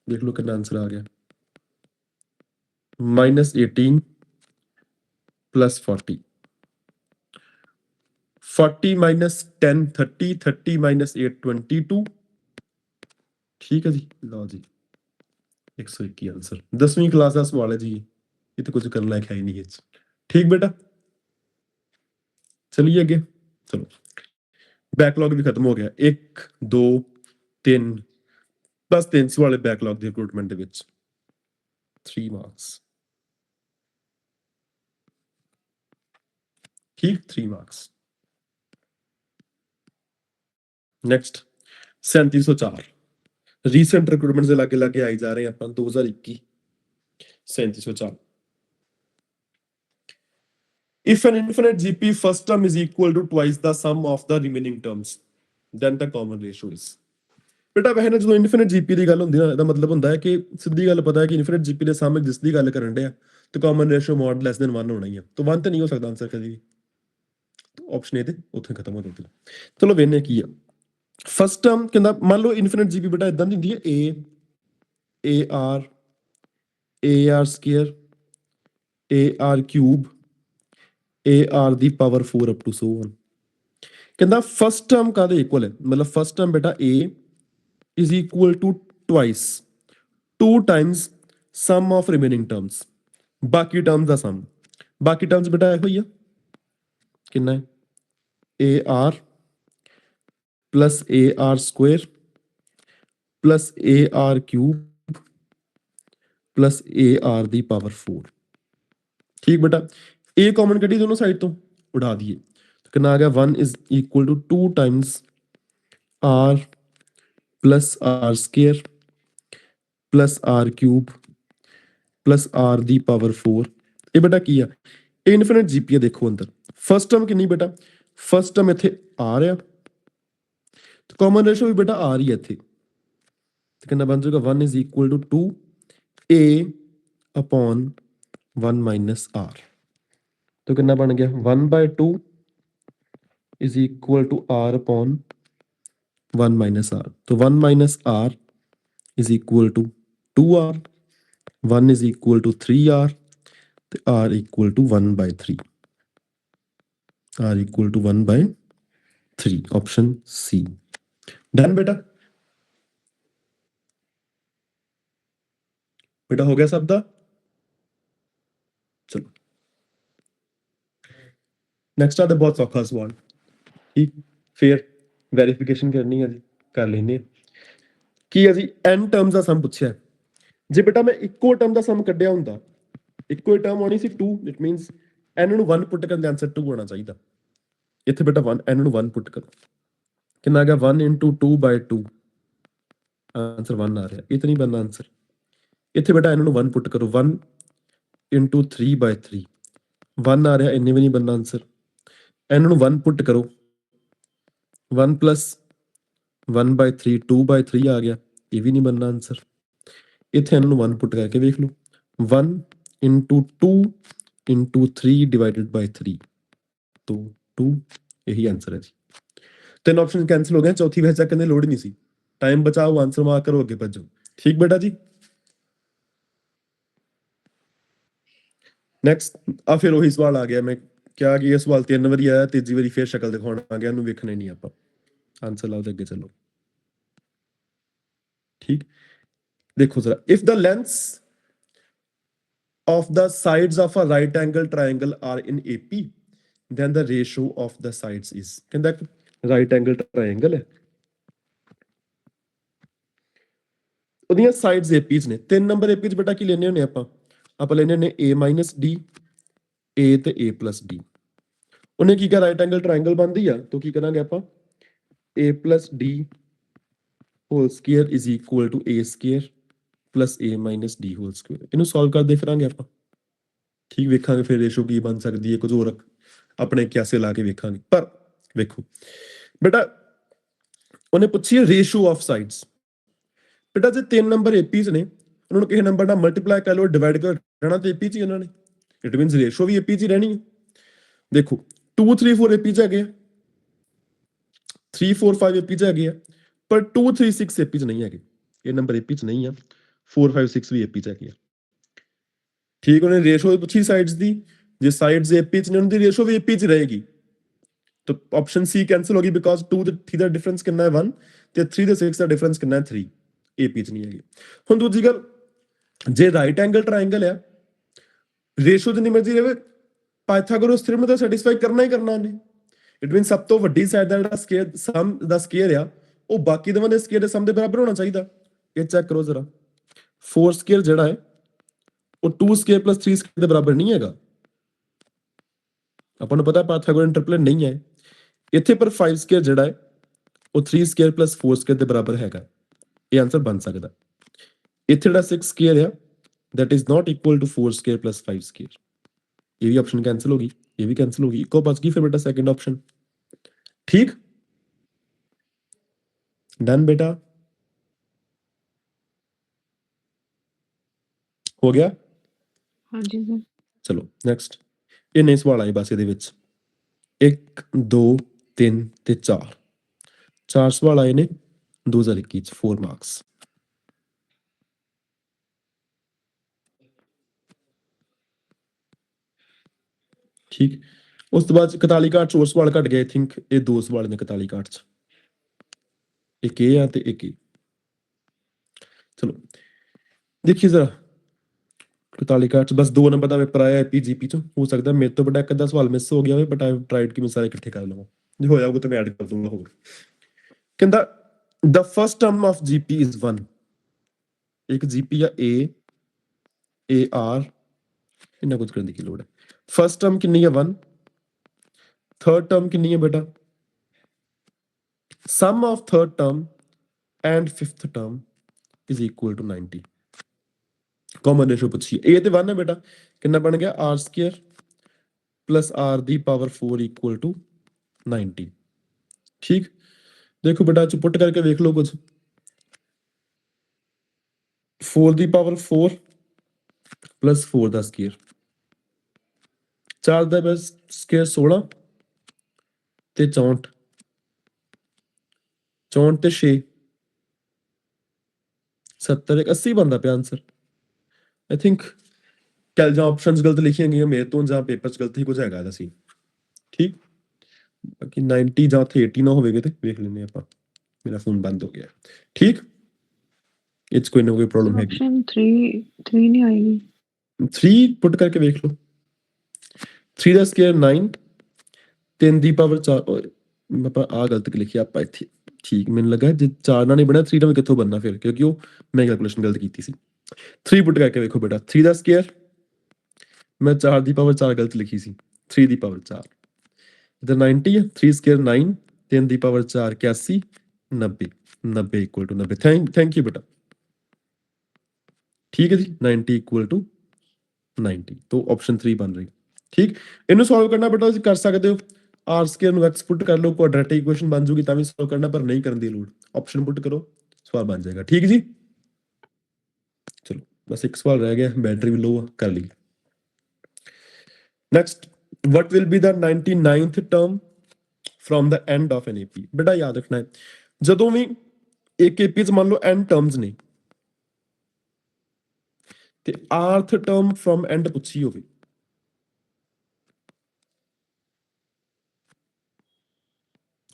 देख लो कितना आंसर आ गया, -18 plus 40, 40 minus 10 30, 30 minus 8 22। ठीक है जी, लो जी 121 आंसर। 10वीं क्लास का सवाल है जी, ये तो कुछ करना है ही नहीं है। ठीक बेटा, चलिए आगे, चलो बैकलॉग भी खत्म हो गया। 1 2 3 प्लस 3 वाले बैकलॉग ਦੇ ਰਿਕਰੂਟਮੈਂਟ ਦੇ ਵਿੱਚ 3 ਮਾਰਕਸ। ठीक, 3 मार्क्स। नेक्स्ट 3704 रीसेंट रिक्रूटमेंट से लागे लागे आई जा रहे हैं अपन 2021 3704। If an infinite GP first term is equal to twice the sum of the remaining terms, then the common ratio is। बेटा वह ना जो इनफिनिट जीपी ਦੀ ਗੱਲ ਹੁੰਦੀ ਨਾ, ਇਹਦਾ ਮਤਲਬ ਹੁੰਦਾ ਹੈ ਕਿ ਸਿੱਧੀ ਗੱਲ ਪਤਾ ਹੈ ਕਿ ਇਨਫਿਨਿਟ जीपी ਦੇ ਸਾਹਮਣੇ ਜਿਸ ਦੀ ਗੱਲ ਕਰਨ ਦੇ ਆ ਤੇ common ratio mode less than 1 ਹੋਣਾ ਹੀ ਹੈ, तो 1 ਤੇ ਨਹੀਂ ਹੋ ਸਕਦਾ ਆਨਸਰ ਕਦੀ ਵੀ, तो ऑप्शन ए ਤੇ ਉੱਥੇ ਖਤਮ ਹੋ ਜਾਂਦੀ। ਚਲੋ ਵੇਖਨੇ ਕੀ ਆ। ਫਸਟ ਟਰਮ ਕਹਿੰਦਾ ਮੰਨ ਲਓ ਇਨਫਿਨਿਟ जीपी ਬੇਟਾ ਇਦਾਂ ਦੀ ਹੁੰਦੀ ਹੈ ar square ar cube ar ਦੀ power 4 up to so on. ਕਹਿੰਦਾ ਫਸਟ ਟਰਮ ਕਾਦੇ ਇਕੁਅਲ ਹੈ, ਮਤਲਬ ਫਸਟ ਟਰਮ ਬੇਟਾ a is equal to twice 2 times sum of remaining terms, ਬਾਕੀ ਟਰਮਸ ਦਾ ਸਮ। ਬਾਕੀ ਟਰਮਸ ਬੇਟਾ ਇਹੋ ਹੀ ਆ, ਕਿੰਨਾ ਹੈ ar plus ar square plus ar cube plus ar ਦੀ ਪਾਵਰ 4। ਠੀਕ ਬੇਟਾ, a ਕਾਮਨ ਕੱਢੀ ਦੋਨੋਂ ਸਾਈਡ ਤੋਂ, ਉਡਾ ਦਈਏ, ਕਿੰਨਾ ਆ ਗਿਆ 1 is equal to 2 times r plus r square plus r cube plus r the power 4। ਇਹ ਬੇਟਾ ਕੀ ਆ, ਇਹ ਇਨਫਿਨਿਟ जीपी ਦੇਖੋ ਅੰਦਰ। ਫਸਟ ਟਰਮ ਕਿੰਨੀ ਬੇਟਾ, ਫਸਟ ਟਰਮ ਇੱਥੇ r ਆ, ਤੇ ਕਾਮਨ ਰੇਸ਼ੋ ਵੀ ਬੇਟਾ r ਹੀ ਹੈ ਇੱਥੇ, ਤੇ ਕਿੰਨਾ ਬਣ ਜਾਊਗਾ 1 is equal to 2a upon 1 minus r। तो कितना बन गया 1/2 is equal to r upon 1 minus r। तो 1 minus r is equal to 2r, 1 is equal to 3r, तो r equal to 1/3, r equal to 1/3, option C. Done बेटा, बेटा हो गया सब दा। चलो नेक्स्ट आते बहुत सौखा सवाल, ठीक, फिर वेरिफिकेशन करनी है जी, कर लेने की है जी। n टर्म्स का सम पूछा है, जे बेटा मैं इको टर्म का सम कढ़िया हुंदा, इको टर्म होनी सी 2, इट मींस n ਨੂੰ 1 ਪੁੱਟ ਕਰਨ ਦੇ ਆਨਸਰ 2 ਹੋਣਾ ਚਾਹੀਦਾ। ਇੱਥੇ ਬੇਟਾ 1 n ਨੂੰ 1 ਪੁੱਟ ਕਰੋ, ਕਿੰਨਾ ਆ ਗਿਆ 1 into 2/2, ਆਨਸਰ 1 ਆ ਰਿਹਾ, ਇਹ ਤਾਂ ਨਹੀਂ ਬਣਨਾ ਆਨਸਰ। ਇੱਥੇ ਬੇਟਾ n ਨੂੰ 1 ਪੁੱਟ ਕਰੋ, 1 into 3/3, 1 ਆ ਰਿਹਾ, ਇੰਨੇ ਵੀ ਨਹੀਂ ਬਣਨਾ ਆਨਸਰ। n ਨੂੰ 1 ਪੁੱਟ ਕਰੋ, 1 plus 1/3 2/3 ਆ ਗਿਆ, ਇਹ ਵੀ ਨਹੀਂ ਬਣਨਾ ਆਨਸਰ। ਇੱਥੇ n ਨੂੰ 1 ਪੁੱਟ ਕਰਕੇ ਵੇਖ ਲਓ, 1 into 2 into 3 divided by 3, तो 2, यही आंसर है जी। तीन ऑप्शन कैंसिल हो गए, चौथी वह चेक करने लोड नहीं सी, टाइम बचाओ, आंसर मार्क करो, आगे बढ़ जाओ। ठीक बेटा जी, नेक्स्ट आ फिर वही सवाल आ गया, मैं क्या कि ये सवाल 3 बारी आया, तीजी बारी फिर शक्ल दिखाना आ गया, इन्होंने वेखना ही नहीं आप, आंसर लाओ अगे चलो। ठीक, देखो जरा, if the lengths of the sides of a right angle triangle are in AP, then the ratio of the sides is। कहता right angle triangle है, ਉਹਦੀਆਂ ਸਾਈਡਸ AP ਚ ਨੇ, 3 ਨੰਬਰ AP ਚ ਬੇਟਾ ਕੀ ਲੈਣੇ ਹੁੰਦੇ ਆਪਾਂ ਲੈਣੇ ਹੁੰਦੇ A minus D, A ਤੇ A plus D। ਉਹਨੇ ਕੀ ਕਿਹਾ, ਰਾਈਟ ਐਂਗਲ ਟ੍ਰਾਇੰਗਲ ਬਣਦੀ ਆ, ਤਾਂ ਕੀ ਕਰਾਂਗੇ ਆਪਾਂ A plus D whole square is equal to A square plus A minus D whole square। ਇਹਨੂੰ ਸੋਲਵ ਕਰਦੇ ਫਿਰਾਂਗੇ ਆਪਾਂ, ठीक वेखांगे फिर रेशो की बन सकती है, कुछ होर अपने कियासे ला के वेखांगे। पर वेखो बेटा ਉਹਨੇ ਪੁੱਛੀ ਹੈ ਰੇਸ਼ੋ ਆਫ ਸਾਈਡਸ। बेटा जे 3 ਨੰਬਰ ਏਪੀਜ਼ ਨੇ ਉਹਨਾਂ ਨੂੰ ਕਿਸੇ ਨੰਬਰ ਨਾਲ ਮਲਟੀਪਲਾਈ ਕਰ ਲਓ, ਡਿਵਾਈਡ ਕਰ ਰਹਿਣਾ ਤੇ ਏਪੀ ਚ ਹੀ ਉਹਨਾਂ ਨੇ, ਇਟ ਮੀਨਸ ਰੇਸ਼ੋ ਵੀ ਏਪੀ ਚ ਹੀ ਰਹਿਣੀ ਹੈ। ਦੇਖੋ 2 3 4 ਏਪੀ ਚ ਹੈਗੇ ਆ, 3 4 5 ਏਪੀ ਚ ਹੈਗੇ ਆ, ਪਰ 2 3 6 ਏਪੀ ਚ ਨਹੀਂ ਹੈਗੇ। ਇਹ ਨੰਬਰ ਏਪੀ ਚ ਨਹੀਂ ਆ, 4 5 6 ਵੀ ਏਪੀ ਚ ਹੈਗੇ ਆ। ਠੀਕ, ਉਹਨੇ ਰੇਸ਼ੋ ਪੁੱਛੀ ਸਾਈਡਸ ਦੀ, ਜੇ ਸਾਈਡਸ ਏਪੀ ਚ ਨੇ ਉਹਨਾਂ ਦੀ ਰੇਸ਼ੋ ਵੀ ਏਪੀ ਚ ਰਹੇਗੀ। तो ऑप्शन सी कैंसिल होगी बिकॉज 2 ਤੇ 3 ਦਾ ਡਿਫਰੈਂਸ ਕਿੰਨਾ ਹੈ 1 ਤੇ 3 ਤੇ 6 ਦਾ ਡਿਫਰੈਂਸ ਕਿੰਨਾ ਹੈ 3, ਏਪੀ ਚ ਨਹੀਂ ਹੈਗੀ। ਹੁਣ ਦੂਜੀ ਗੱਲ, ਜੇ ਰਾਈਟ ਐਂਗਲ ਟ੍ਰਾਇੰਗਲ ਆ ਰੇਸ਼ੋ ਜਿੰਨੀ ਮਰਜ਼ੀ ਰਹੇ ਪਾਇਥਾਗੋਰਸ ਥਿਊਰਮ ਤਾਂ ਸੈਟੀਸਫਾਈ ਕਰਨਾ ਹੀ ਕਰਨਾ ਨੇ। ਇਟ ਮੀਨ ਸਭ ਤੋਂ ਵੱਡੀ ਸਾਈਡ ਦਾ ਜਿਹੜਾ ਸਕੁਅਰ ਸਮ ਦਾ ਸਕੁਅਰ ਆ ਉਹ ਬਾਕੀ ਦੋਵਾਂ ਦੇ ਸਕੁਅਰ ਦੇ ਸਮ ਦੇ ਬਰਾਬਰ ਹੋਣਾ ਚਾਹੀਦਾ। ਇਹ ਚੈੱਕ ਕਰੋ ਜ਼ਰਾ, 4 ਸਕੁਅਰ ਜਿਹੜਾ ਹੈ ਉਹ 2 ਸਕੁਅਰ ਪਲੱਸ 3 ਸਕੁਅਰ ਦੇ ਬਰਾਬਰ ਨਹੀਂ ਹੈਗਾ। ਆਪਾਂ ਨੂੰ ਪਤਾ ਪਾਇਥਾਗੋਰਨ ਇੰਟਰਪੋਲੇਟ ਨਹੀਂ ਹੈ ਇੱਥੇ, ਪਰ 5 ਸਕੁਅਰ ਜਿਹੜਾ ਹੈ ਉਹ 3 ਸਕੁਅਰ ਪਲੱਸ 4 ਸਕੁਅਰ ਦੇ ਬਰਾਬਰ ਹੈਗਾ। ਇਹ ਆਨਸਰ ਬਣ ਸਕਦਾ। ਇੱਥੇ ਜਿਹੜਾ 6 ਸਕੁਅਰ ਆ that is not equal to 4 square plus 5 square. ਇਹ ਵੀ ਆਪਸ਼ਨ ਕੈਂਸਿਲ ਹੋ ਗਈ, ਇਹ ਵੀ ਕੈਂਸਿਲ ਹੋ ਗਈ, ਇੱਕੋ ਬਚ ਗਈ ਫਿਰ ਬੇਟਾ ਸੈਕੰਡ ਆਪਸ਼ਨ। ਠੀਕ, ਡਨ ਬੇਟਾ, ਹੋ ਗਿਆ। ਹਾਂਜੀ ਸਰ। ਚਲੋ ਨੈਕਸਟ, ਇੰਨੇ ਸਵਾਲ ਆਏ ਬਸ ਇਹਦੇ ਵਿੱਚ 1 2 3 ਤੇ 4 ਸਵਾਲ ਆਏ ਨੇ 2021 ਚ 4 ਮਾਰਕਸ। ਠੀਕ, ਉਸ ਤੋਂ ਬਾਅਦ 41 ਕਾਟ ਚ ਹੋਰ ਸਵਾਲ ਘਟ ਗਏ। ਆਈ ਥਿੰਕ ਇਹ 2 ਸਵਾਲ ਨੇ 41 ਕਾਟ ਚ, ਇੱਕ ਇਹ ਆ ਤੇ ਇੱਕ ਇਹ। ਚਲੋ ਦੇਖੀਏ ਜ਼ਰਾ 41 ਕਾਟ ਚ ਬਸ 2 ਨੰਬਰ ਦਾ ਪੇਪਰ ਆਇਆ ਪੀਜੀਪੀ ਚ। ਹੋ ਸਕਦਾ ਮੇਰੇ ਤੋਂ ਬੜਾ ਇੱਕ ਅੱਧਾ ਸਵਾਲ ਮਿਸ ਹੋ ਗਿਆ ਹੋਵੇ, ਬਟ ਆਈ ਟ੍ਰਾਈਡ ਕਿ ਮੈਂ ਸਾਰੇ ਇਕੱਠੇ ਕਰ ਲਵਾਂ। ਜੇ ਹੋਇਆ ਹੋਊਗਾ ਤਾਂ ਮੈਂ ਐਡ ਕਰ ਦੂੰਗਾ। ਹੋਰ ਕਹਿੰਦਾ the first term of GP is 1। ਇੱਕ GP ਆ A AR, ਇੰਨਾ ਕੁਝ ਕਰਨ ਦੀ ਕੀ ਲੋੜ ਹੈ। ਫਸਟ ਟਰਮ ਕਿੰਨੀ ਹੈ 1, ਥਰਡ ਟਰਮ ਕਿੰਨੀ ਹੈ ਬੇਟਾ, sum of third term and fifth term is equal to 90। Common ratio ਪੁੱਛੀ A ਤੇ 1 ਹੈ ਬੇਟਾ, ਕਿੰਨਾ ਬਣ ਗਿਆ r square plus r the power 4 equal to 90। ਠੀਕ, ਦੇਖੋ ਬੇਟਾ ਚ ਪੁੱਟ ਕਰਕੇ ਵੇਖ ਲਓ ਕੁਝ। 4 ਦੀ ਪਾਵਰ 4 ਪਲੱਸ 4 ਦਾ ਸਕੁਅਰ, 4 ਦਾ ਬਸ ਸਕੁਅਰ 16 ਤੇ 64, 64 ਤੇ 6 70, 80 ਬਣਦਾ ਪਿਆ ਆਨਸਰ। ਆਈ ਥਿੰਕ ਕੱਲ ਜਾਂ ਆਪਸ਼ਨਸ ਗਲਤ ਲਿਖੀਆਂ ਗਈਆਂ ਮੇਰੇ ਤੋਂ ਜਾਂ ਪੇਪਰ ਚ ਗਲਤੀ ਕੁਝ ਹੈਗਾ ਸੀ। ਠੀਕ, ਬਾਕੀ 90 ਜਾਂ ਉੱਥੇ 80 ਨਾ ਹੋਵੇਗਾ ਤੇ ਵੇਖ ਲੈਂਦੇ ਆਪਾਂ। ਮੇਰਾ ਫੋਨ ਬੰਦ ਹੋ ਗਿਆ। ਠੀਕ, ਇਟਸ ਕੋਈ ਨਾ ਕੋਈ ਪ੍ਰੋਬਲਮ ਹੈਗੀ। ਆਪਸ਼ਨ 3 ਨਹੀਂ ਆਏਗੀ। 3 ਪੁੱਟ ਕਰਕੇ ਵੇਖ ਲਓ। 3 ਦਾ ਸਕੁਅਰ 9, 3 ਦੀ ਪਾਵਰ 4 ਆਪਾਂ ਆ ਗਲਤ ਲਿਖਿਆ ਆਪਾਂ ਇੱਥੇ। ਠੀਕ, ਮੈਨੂੰ ਲੱਗਾ ਜੇ 4 ਨਾਲ ਨਹੀਂ ਬਣਿਆ 3 ਨਾਲ ਕਿੱਥੋਂ ਬਣਨਾ ਫਿਰ, ਕਿਉਂਕਿ ਉਹ ਮੈਂ ਕੈਲਕੂਲੇਸ਼ਨ ਗਲਤ ਕੀਤੀ ਸੀ। 3 ਪੁੱਟ ਕਰਕੇ ਵੇਖੋ ਬੇਟਾ, 3 ਦਾ ਸਕੁਅਰ ਮੈਂ 4 ਦੀ ਪਾਵਰ 4 ਗਲਤ ਲਿਖੀ ਸੀ, 3 ਦੀ ਪਾਵਰ 4 ਇਧਰ 90 ਹੈ। 3 ਸਕੁਅਰ 9, 3 ਦੀ power 4 81, 90 90 equal to 90। Thank you ਬੇਟਾ। ਠੀਕ ਹੈ ਜੀ, 90 ਇਕੁਅਲ ਟੂ 90 ਤੋਂ ਆਪਸ਼ਨ 3 ਬਣ ਰਹੀ। ਠੀਕ, ਇਹਨੂੰ ਸੋਲਵ ਕਰਨਾ ਬੇਟਾ ਤੁਸੀਂ ਕਰ ਸਕਦੇ ਹੋ। ਆਰ ਸਕੁਅਰ ਨੂੰ ਐਕਸ ਪੁੱਟ ਕਰ ਲਓ, ਕੁਆਡਰੇਟਿਕ ਇਕੁਏਸ਼ਨ ਬਣ ਜੂਗੀ, ਤਾਂ ਵੀ ਸੋਲਵ ਕਰਨਾ, ਪਰ ਨਹੀਂ ਕਰਨ ਦੀ ਲੋੜ। ਆਪਸ਼ਨ ਪੁੱਟ ਕਰੋ, ਸਵਾਲ ਬਣ ਜਾਏਗਾ। ਠੀਕ ਜੀ, ਚਲੋ ਬਸ ਇੱਕ ਸਵਾਲ ਰਹਿ ਗਿਆ, ਬੈਟਰੀ ਵੀ ਲੋ ਕਰ ਲਈ। Next, what will be the 99th term from the end of an AP? ਬੇਟਾ ਯਾਦ ਰੱਖਣਾ ਹੈ ਜਦੋਂ ਵੀ ਇੱਕ AP ਚ ਮੰਨ ਲਓ n ਟਰਮਸ ਨੇ ਤੇ rth ਟਰਮ from end ਪੁੱਛੀ ਹੋਵੇ,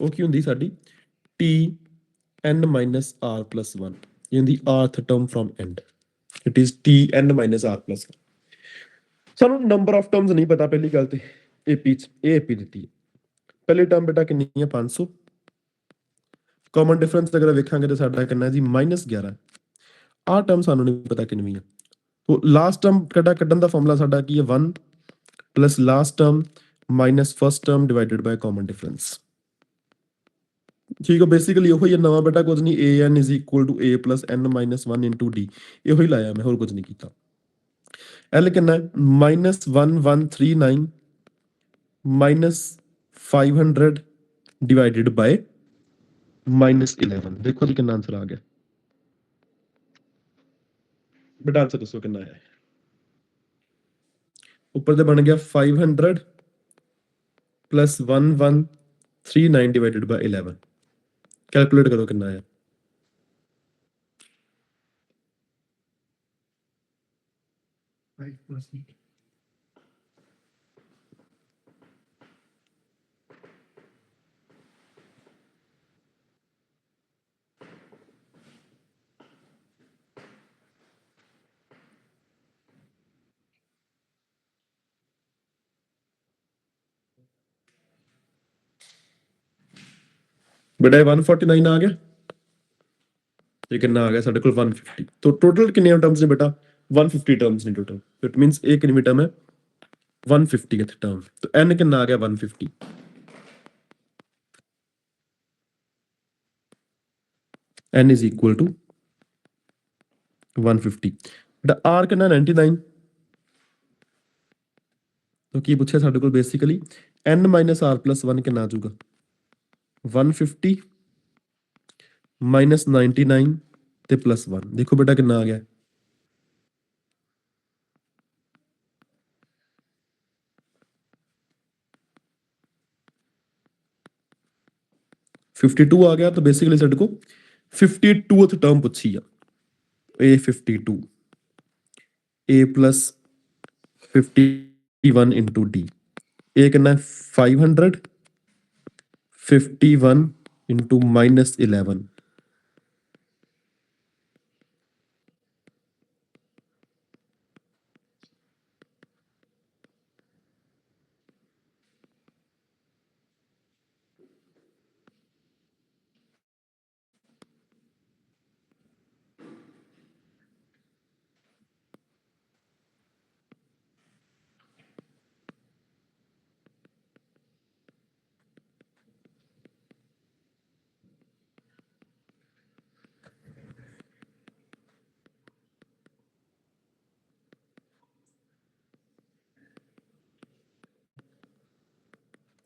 ਉਹ ਕੀ ਹੁੰਦੀ ਸਾਡੀ tn minus r plus 1। ਇਹ ਹੁੰਦੀ rth term from end, it is tn minus r plus 1। ਸਾਨੂੰ ਨੰਬਰ ਆਫ ਟਰਮਸ ਨਹੀਂ ਪਤਾ ਪਹਿਲੀ ਗੱਲ ਤੇ AP ਚ, ਇਹ AP ਦਿੱਤੀ ਹੈ। ਪਹਿਲੀ ਟਰਮ ਬੇਟਾ ਕਿੰਨੀ ਹੈ 500, ਕਾਮਨ ਡਿਫਰੈਂਸ ਅਗਰ ਵੇਖਾਂਗੇ ਤਾਂ ਸਾਡਾ ਕਿੰਨਾ ਜੀ -11। ਆਹ ਟਰਮ ਸਾਨੂੰ ਨਹੀਂ ਪਤਾ ਕਿੰਨੀ ਹੈ। ਤੋ ਲਾਸਟ ਟਰਮ ਕੱਢਣ ਦਾ ਫਾਰਮੂਲਾ ਸਾਡਾ ਕੀ ਹੈ 1 plus last term minus first term divided by common difference. ਠੀਕ ਹੈ, ਬੇਸਿਕਲੀ ਉਹੀ ਹੈ, ਨਵਾਂ ਬੇਟਾ ਕੁਝ ਨਹੀਂ। an is equal to a plus n minus 1 into d, ਇਹੋ ਹੀ ਲਾਇਆ ਮੈਂ, ਹੋਰ ਕੁਝ ਨਹੀਂ ਕੀਤਾ। L कितना है -1139 -500 डिवाइडेड बाय -11। देखो जी कितना आंसर आ गया बेटा, आंसर दसो कितना है। ऊपर से बन गया 500 प्लस 1139 डिवाइडेड बाय 11। कैलकुलेट करो कितना है। बेटा 149 आ गया, ये कितना आ गया साढ़े को 150। तो टोटल कितने टर्म्स ने बेटा 150 टर्म्स ने टोटल। इट मींस एक कितनी टर्म है 150 के टर्म। तो n कितना आ गया 150। n is equal to 150। बेटा r कितना 99। तो की पूछे साढ़े को basically n minus r plus 1 कितना आ जाऊगा 150 माइनस 99 ते प्लस 1। देखो बेटा कितना आ गया 52 आ गया। तो बेसिकली साढ़े को 52th टर्म पूछी है a 52 a plus 51 into D. ए कितना 500 51 इंटू -11।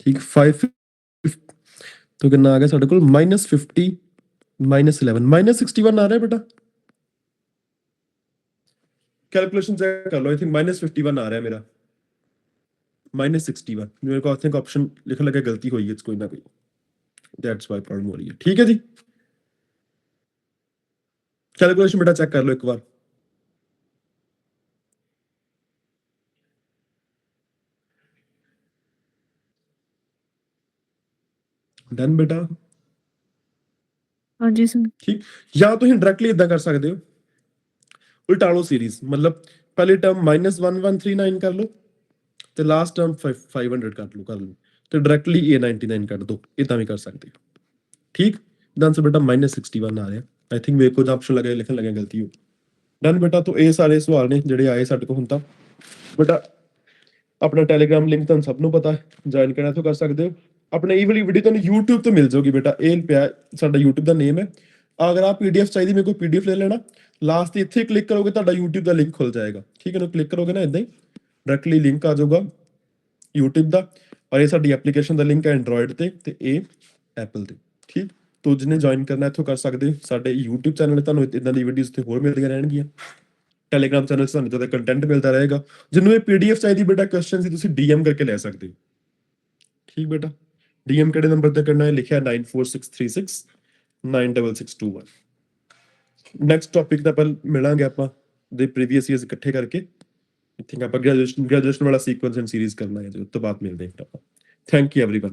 ठीक 5 तो कितना आ गया साढ़े को -50 -11 -61 आ रहा है बेटा। कैलकुलेशन चेक कर लो। आई थिंक -51 आ रहा है मेरा -61। मेरे को आई थिंक ऑप्शन लिखने लगा गलती हुई है कोई ना कोई, दैट्स व्हाई प्रॉब्लम हो रही है। ठीक है जी, कैलकुलेशन बेटा चेक कर लो एक बार। डन बेटा। हाँ जी सर। ठीक, या तो डायरेक्टली इदा कर सकते हो, उल्टा लो सीरीज। मतलब पहली टर्म -1139 कर लो ਤੇ ਲਾਸਟ ਟਰਮ 500 ਕਰ ਲਓ ਤੇ ਡਾਇਰੈਕਟਲੀ A99 ਕੱਢ ਦੋ। ਇਦਾਂ ਵੀ ਕਰ ਸਕਦੇ ਹੋ। ਠੀਕ, ਦਾ ਆਂਸਰ ਬੇਟਾ -61 ਆ ਰਿਹਾ। ਆਈ ਥਿੰਕ ਮੇਰੇ ਕੋਲ ਆਪਸ਼ਨ ਲਗਾ ਲਿਖਣ ਲੱਗਿਆ ਗਲਤੀ ਹੋ। ਡਨ ਬੇਟਾ। ਤੋਂ ਇਹ ਸਾਰੇ ਸਵਾਲ ਨੇ ਜਿਹੜੇ ਆਏ ਸਾਡੇ ਕੋਲ ਹੁਣ ਤਾਂ। ਬੇਟਾ ਆਪਣਾ ਟੈਲੀਗ੍ਰਾਮ ਲਿੰਕ ਤੁਹਾਨੂੰ ਸਭ ਨੂੰ ਪਤਾ ਹੈ, ਜੁਆਇਨ ਕਰਨਾ ਤੋਂ ਕਰ ਸਕਦੇ ਹੋ। ਆਪਣੇ ਇਹ ਵਾਲੀ ਵੀਡੀਓ ਤੁਹਾਨੂੰ YouTube ਤੋਂ ਮਿਲ ਜਾਊਗੀ ਬੇਟਾ। ਇਹ ਪਿਆ ਸਾਡਾ YouTube ਦਾ ਨੇਮ ਹੈ। ਅਗਰ ਆਪ PDF ਚਾਹੀਦੀ ਮੇਰੇ ਕੋਲ PDF ਲੈ ਲੈਣਾ। ਲਾਸਟ ਤੇ ਇੱਥੇ ਕਲਿੱਕ ਕਰੋਗੇ ਤੁਹਾਡਾ YouTube ਦਾ ਲਿੰਕ ਖੁੱਲ ਜਾਏਗਾ। ਠੀਕ ਹੈ ਨਾ, ਕਲਿੱਕ ਕਰੋਗੇ ਨਾ ਇਦਾਂ ਹੀ डायरेक्टली लिंक आ जाऊगा YouTube ਦਾ। और ये ਸਾਡੀ ਐਪਲੀਕੇਸ਼ਨ ਦਾ ਲਿੰਕ ਹੈ Android ਤੇ ਇਹ Apple ਤੇ। ਠੀਕ, ਤੋ ਜਿਹਨੇ ਜੁਆਇਨ ਕਰਨਾ ਇੱਥੋਂ ਕਰ ਸਕਦੇ ਹੋ। ਸਾਡੇ YouTube ਚੈਨਲ ਤੁਹਾਨੂੰ ਇਦਾਂ ਦੀ ਵੀਡੀਓਜ਼ ਤੇ ਹੋਰ ਮਿਲਦੀਆਂ ਰਹਿਣਗੀਆਂ। ਟੈਲੀਗ੍ਰਾਮ ਚੈਨਲ ਤੁਹਾਨੂੰ ਜ਼ਿਆਦਾ ਕੰਟੈਂਟ ਮਿਲਦਾ ਰਹੇਗਾ। ਜਿਹਨੂੰ ਇਹ PDF ਚਾਹੀਦੀ ਬੇਟਾ ਕੁਐਸਚਨ ਸੀ ਤੁਸੀਂ DM ਕਰਕੇ ਲੈ ਸਕਦੇ ਹੋ। ਠੀਕ ਬੇਟਾ, DM ਕਿਹੜੇ ਨੰਬਰ ਤੇ ਕਰਨਾ ਹੈ ਲਿਖਿਆ 94636 96621। ਨੈਕਸਟ ਟੌਪਿਕ ਦਾ ਪਰ ਮਿਲਾਂਗੇ ਆਪਾਂ ਦੇ ਪ੍ਰੀਵੀਅਸ ਈਅਰਸ ਇਕੱਠੇ ਕਰਕੇ। I think ਆਪਾਂ ग्रेजुएशन वाला सीक्वेंस एंड सीरीज करना है, तो बात मिलते हैं। Thank you everyone.